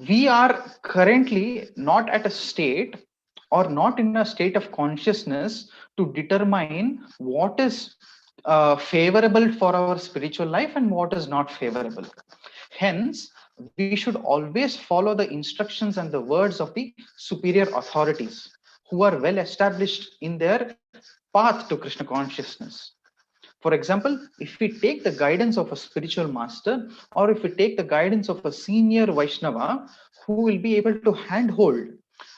we are currently not at a state or not in a state of consciousness to determine what is favorable for our spiritual life and what is not favorable. Hence, we should always follow the instructions and the words of the superior authorities who are well established in their path to Krishna consciousness. For example, if we take the guidance of a spiritual master, or if we take the guidance of a senior Vaishnava who will be able to handhold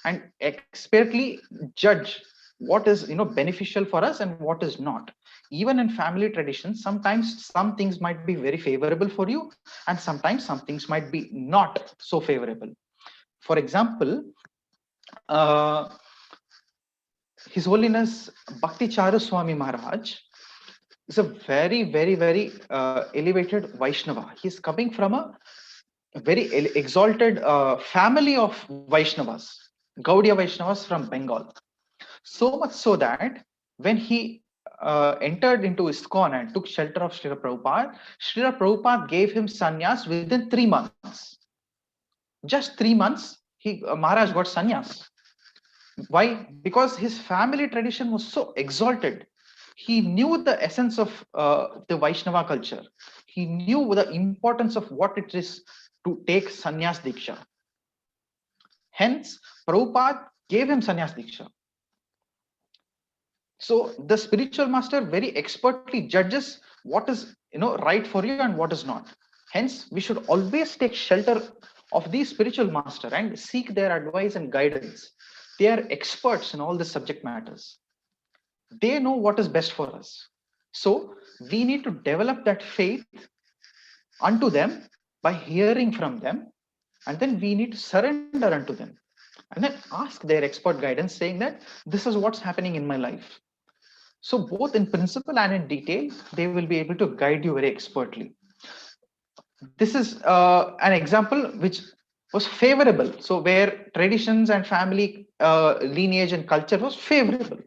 and expertly judge what is beneficial for us and what is not. Even in family traditions, sometimes some things might be very favorable for you, and sometimes some things might be not so favorable. For example, uh, His Holiness Bhakti Charu Swami Maharaj is a very elevated Vaishnava. He's coming from a very exalted family of Vaishnavas, Gaudiya Vaishnavas from Bengal. So much so that when he entered into ISKCON and took shelter of Srila Prabhupada, Srila Prabhupada gave him sannyas within 3 months. Just 3 months, Maharaj got sannyas. Why? Because his family tradition was so exalted. He knew the essence of the Vaishnava culture. He knew the importance of what it is to take sannyas diksha. Hence, Prabhupada gave him sannyas diksha. So the spiritual master very expertly judges what is right for you and what is not. Hence, we should always take shelter of the spiritual master and seek their advice and guidance. They are experts in all the subject matters. They know what is best for us. So we need to develop that faith unto them by hearing from them, and then we need to surrender unto them and then ask their expert guidance, saying that this is what's happening in my life. So both in principle and in detail, they will be able to guide you very expertly. This is an example which was favorable. So where traditions and family lineage and culture was favorable.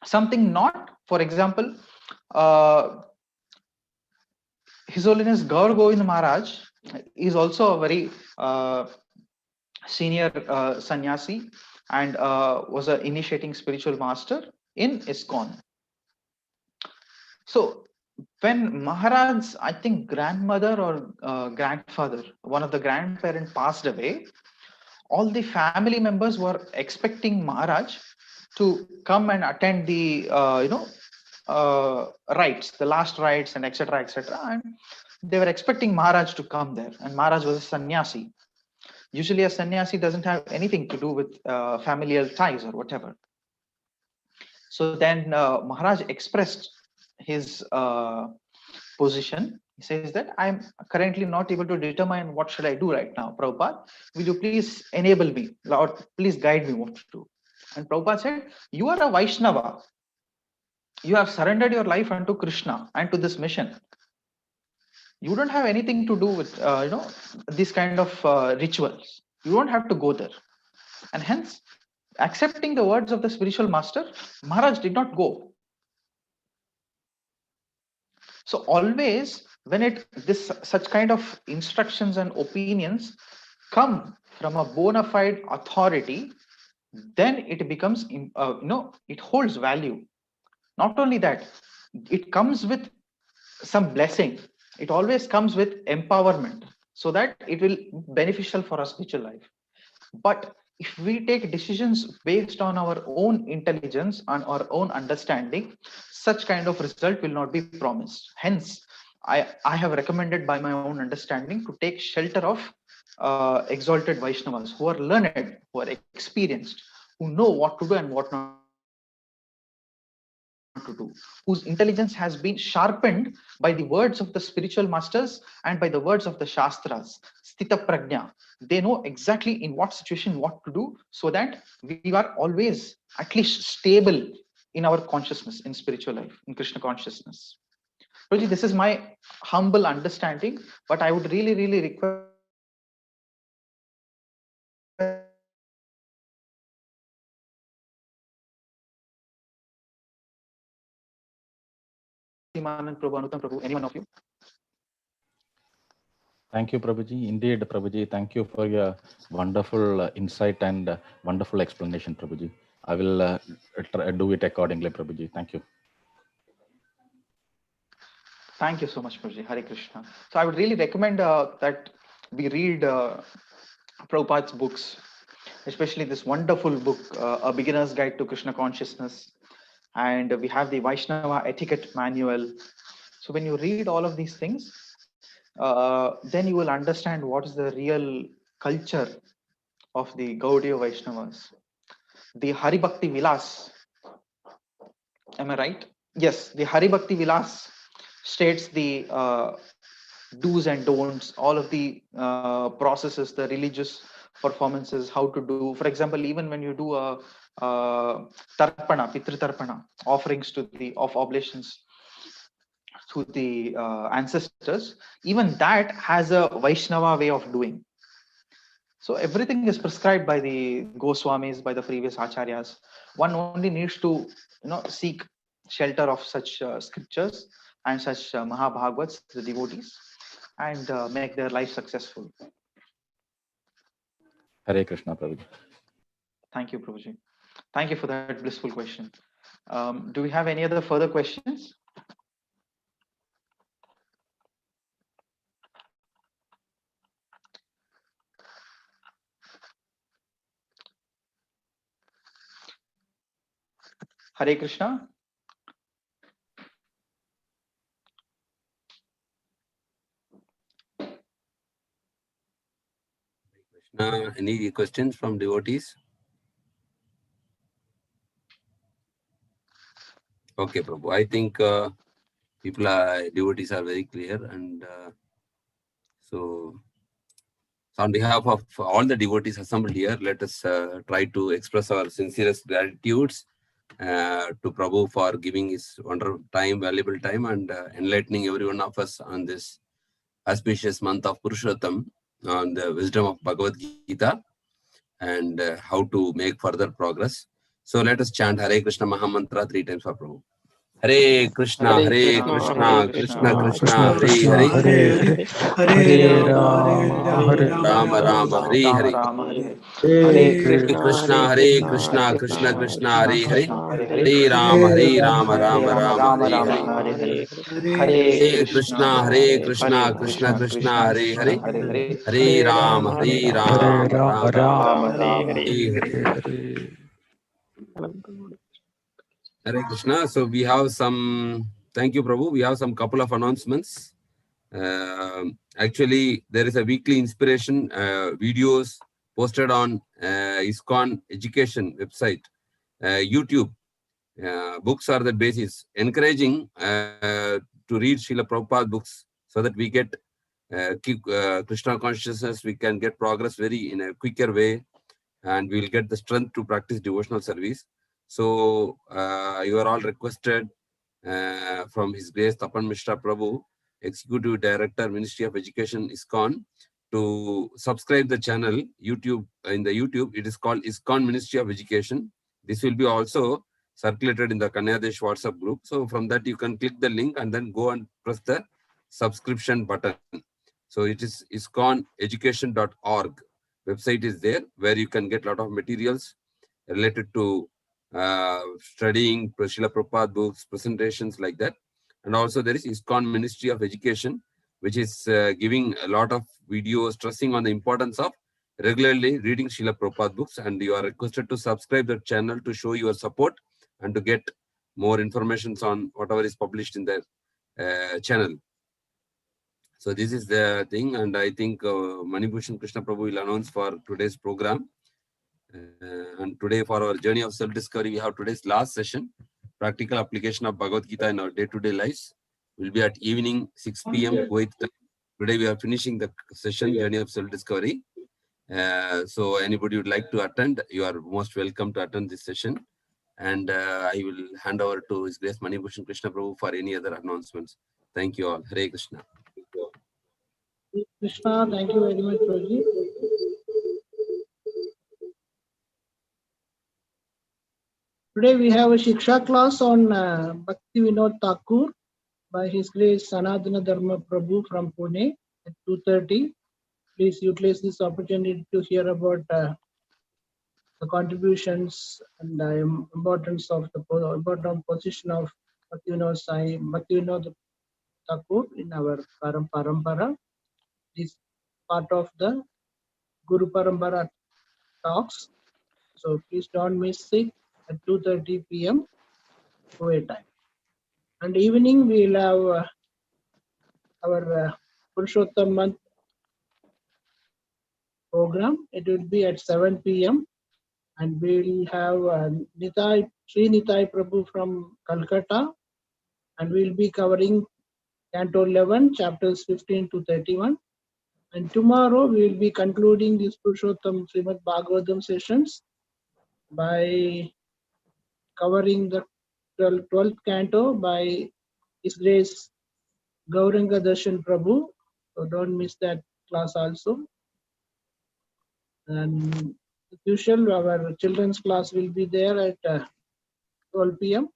Something not, for example, His Holiness Gaur Govind Maharaj is also a very senior sannyasi and was an initiating spiritual master in ISKCON. So when Maharaj's, I think, grandmother or grandfather, one of the grandparents passed away, all the family members were expecting Maharaj to come and attend the rites, the last rites, and etc. etc. And they were expecting Maharaj to come there, and Maharaj was a sannyasi. Usually, a sannyasi doesn't have anything to do with familial ties or whatever. So then Maharaj expressed his position. He says that I'm currently not able to determine what should I do right now. Prabhupada, will you please enable me? Lord, please guide me what to do. And Prabhupada said, you are a Vaishnava. You have surrendered your life unto Krishna and to this mission. You don't have anything to do with these kind of rituals. You don't have to go there. And hence, accepting the words of the spiritual master, Maharaj did not go. So always when such kind of instructions and opinions come from a bona fide authority, then it becomes it holds value. Not only that, it comes with some blessing. It always comes with empowerment, so that it will be beneficial for our spiritual life. But if we take decisions based on our own intelligence and our own understanding, such kind of result will not be promised. Hence, I have recommended by my own understanding to take shelter of exalted Vaishnavas who are learned, who are experienced, who know what to do and what not to do, whose intelligence has been sharpened by the words of the spiritual masters and by the words of the Shastras, Sthita Prajna. They know exactly in what situation what to do, so that we are always at least stable in our consciousness, in spiritual life, in Krishna consciousness. Roji, this is my humble understanding, but I would really request Simanand Prabhu, Anutam Prabhu, any one of you. Thank you, Prabhuji. Indeed, Prabhuji, thank you for your wonderful insight and wonderful explanation, Prabhuji. I will do it accordingly, Prabhuji. Thank you. Thank you so much, Prabhuji. Hare Krishna. So I would really recommend that we read Prabhupada's books, especially this wonderful book, A Beginner's Guide to Krishna Consciousness. And we have the Vaishnava Etiquette Manual. So when you read all of these things, then you will understand what is the real culture of the Gaudiya Vaishnavas. The Hari Bhakti Vilas, am I right? Yes, the Hari Bhakti Vilas states the do's and don'ts, all of the processes, the religious performances, how to do. For example, even when you do a tarpana, pitri tarpana, offerings to the of oblations to the ancestors, even that has a Vaishnava way of doing. So everything is prescribed by the Goswamis, by the previous acharyas. One only needs to, seek shelter of such scriptures and such Mahabhagavats, the devotees, and make their life successful. Hare Krishna, Prabhuji. Thank you, Prabhuji. Thank you for that blissful question. Do we have any other further questions? Hare Krishna. Any questions from devotees? Okay, Prabhu. I think devotees are very clear, and so on behalf of all the devotees assembled here, let us try to express our sincerest gratitudes to Prabhu for giving his wonderful time, valuable time, and enlightening every one of us on this auspicious month of Purushottam, on the wisdom of Bhagavad Gita, and how to make further progress. So let us chant Hare Krishna Mahamantra 3 times for Prabhu. Hare Krishna, Hare Krishna, Krishna Krishna, Hare Hare, Hare Rama, Rama Rama, Hare Hare. Hare Krishna, Hare Krishna, Krishna Krishna, Hare Hare, Hare Rama, Rama Rama, Hare Hare. Hare Krishna, Krishna Krishna, Hare Hare, Hare Rama, Rama Rama, Hare Hare. Hare Krishna. So we have some, thank you, Prabhu. We have some couple of announcements. Actually, there is a weekly inspiration videos posted on ISKCON education website, YouTube. Books are the basis. Encouraging to read Srila Prabhupada books so that we get Krishna consciousness, we can get progress in a quicker way, and we will get the strength to practice devotional service. So you are all requested from His Grace Tapan Mishra Prabhu, Executive Director, Ministry of Education, ISKCON, to subscribe the channel YouTube. In the YouTube, it is called ISKCON Ministry of Education. This will be also circulated in the Kanyadesh WhatsApp group. So from that, you can click the link and then go and press the subscription button. So it is iskoneducation.org. Website is there where you can get a lot of materials related to studying Srila Prabhupada books, presentations like that. And also there is ISKCON Ministry of Education, which is giving a lot of videos stressing on the importance of regularly reading Srila Prabhupada books. And you are requested to subscribe the channel to show your support and to get more information on whatever is published in the channel. So this is the thing, and I think Manibhushan Krishna Prabhu will announce for today's program. And today for our journey of self-discovery, we have today's last session, practical application of Bhagavad Gita in our day-to-day lives. Will be at evening 6 p.m. Kuwait time. Today we are finishing the session, journey of self-discovery. So anybody would like to attend, you are most welcome to attend this session. And I will hand over to His Grace Manibhushan Krishna Prabhu for any other announcements. Thank you all. Hare Krishna. Krishna, thank you very much, Prabhuji. Today we have a Shiksha class on Bhakti Vinod Thakur by His Grace Sanatana Dharma Prabhu from Pune at 2:30. Please utilize this opportunity to hear about the contributions and the importance of the important position of Bhakti Vinod Thakur in our Parampara. This part of the Guru Parampara talks. So please don't miss it at 2:30 p.m. Kuwait time. And evening we'll have our Purushottam month program. It will be at 7 p.m. and we'll have Sri Nitai Prabhu from Calcutta, and we'll be covering Canto 11, chapters 15 to 31. And tomorrow we'll be concluding these Purushottam Srimad Bhagavatam sessions by covering the 12th canto by His Grace Gauranga Darshan Prabhu. So don't miss that class also. And as usual, our children's class will be there at 12 p.m.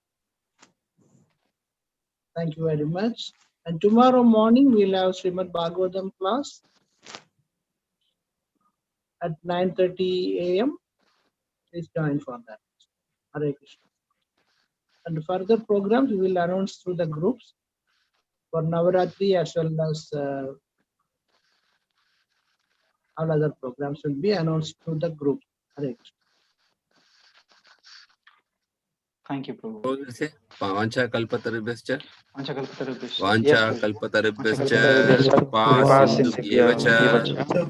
Thank you very much. And tomorrow morning we'll have Srimad Bhagavatam class at 9:30 a.m. Please join for that. Hare Krishna. And further programs we will announce through the groups for Navaratri as well as all other programs will be announced through the group. Hare Krishna. Thank you, Prabhu. What will say? Vancha kalpatarubhyascha. Vanchakalpatarubhyascha. Vancha Yes, Prabhu. kalpatarubhyascha. Vanchakalpatarubhyascha. Kripasindubhyevacha.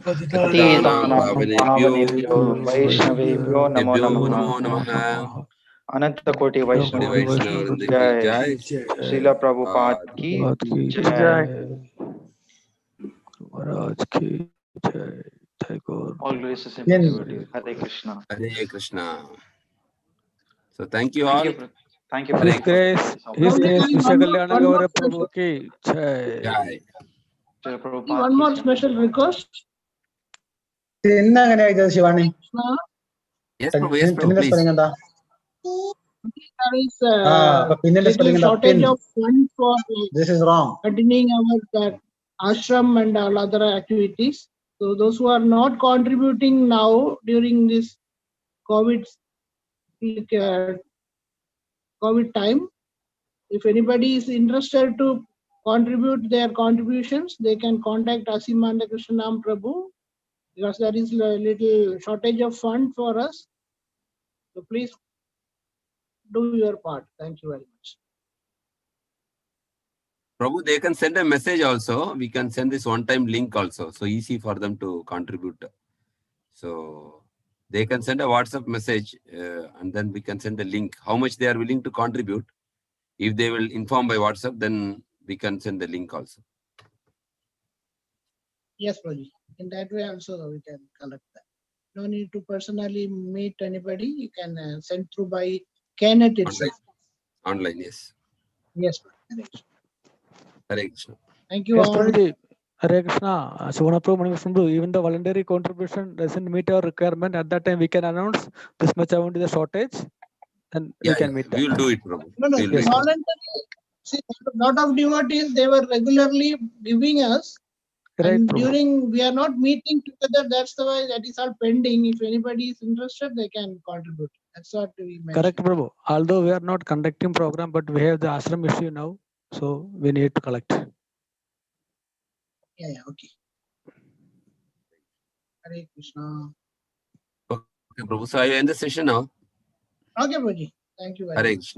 Patitanam pavanebhyo. Vaishnavebhyo namo Vibhyo namaha. namo namaha. Ananta Koti Koti Vaishnava Vaishnavavrinda ki Jai. jai. Srila Prabhupada ki Jai. Maharaj ki jai. Jai Gaur. All graces and devotees. Hare Krishna. Hare Krishna. So thank you Thank all. you. Thank you. His Prabhu, for Grace, this His opportunity. Grace, Vishwa Kalyana One more Gaura special- Prabhu ki jai. Jai. Srila Prabhupada One ki more Jai. special request. ശിവാണി Yes, Prabhu. Yes, Prabhu. പിന്നിലെ Please. Spelling എന്താ There is അപ്പൊ പിന്നിലെ little spelling എന്താ shortage of funds for this is wrong continuing our ashram and all other activities. So those who are not contributing now during this COVID COVID time, if anybody is interested to contribute their contributions, they can contact Asimanda Krishnam Prabhu because there is a little shortage of fund for us. So please do your part. Thank you very much. Prabhu, they can send a message also. We can send this one-time link also. So easy for them to contribute. So they can send a WhatsApp message and then we can send a link. How much they are willing to contribute. If they will inform by WhatsApp, then we can send the link also. Yes, Prabhu. In that way also we can collect that. No need to personally meet anybody. You can send through by Kenneth itself. Online, yes. Yes, Prabhu. Hare Krishna. Thank you Yes, all. Prabhuji. Hare Krishna. Shivana Prabhu, Manivishnu, even the voluntary contribution doesn't meet our requirement. At that time, we can announce this much amount is a shortage, and we Yeah, can yeah. meet We that. will do it, Prabhu. No, We will do it. voluntary. See, a lot of devotees, they were regularly giving us. Right, And Prabhu. during, we are not meeting together. That's the way that is all pending. If anybody is interested, they can contribute. That's what we mentioned. Correct, Prabhu. Although we are not conducting program, but we have the ashram issue now, so we need to collect. Yeah, okay. Hare Krishna. Okay, Prabhu. So I end the session now. Okay, Prabhuji. Thank you very Hare much. Krishna.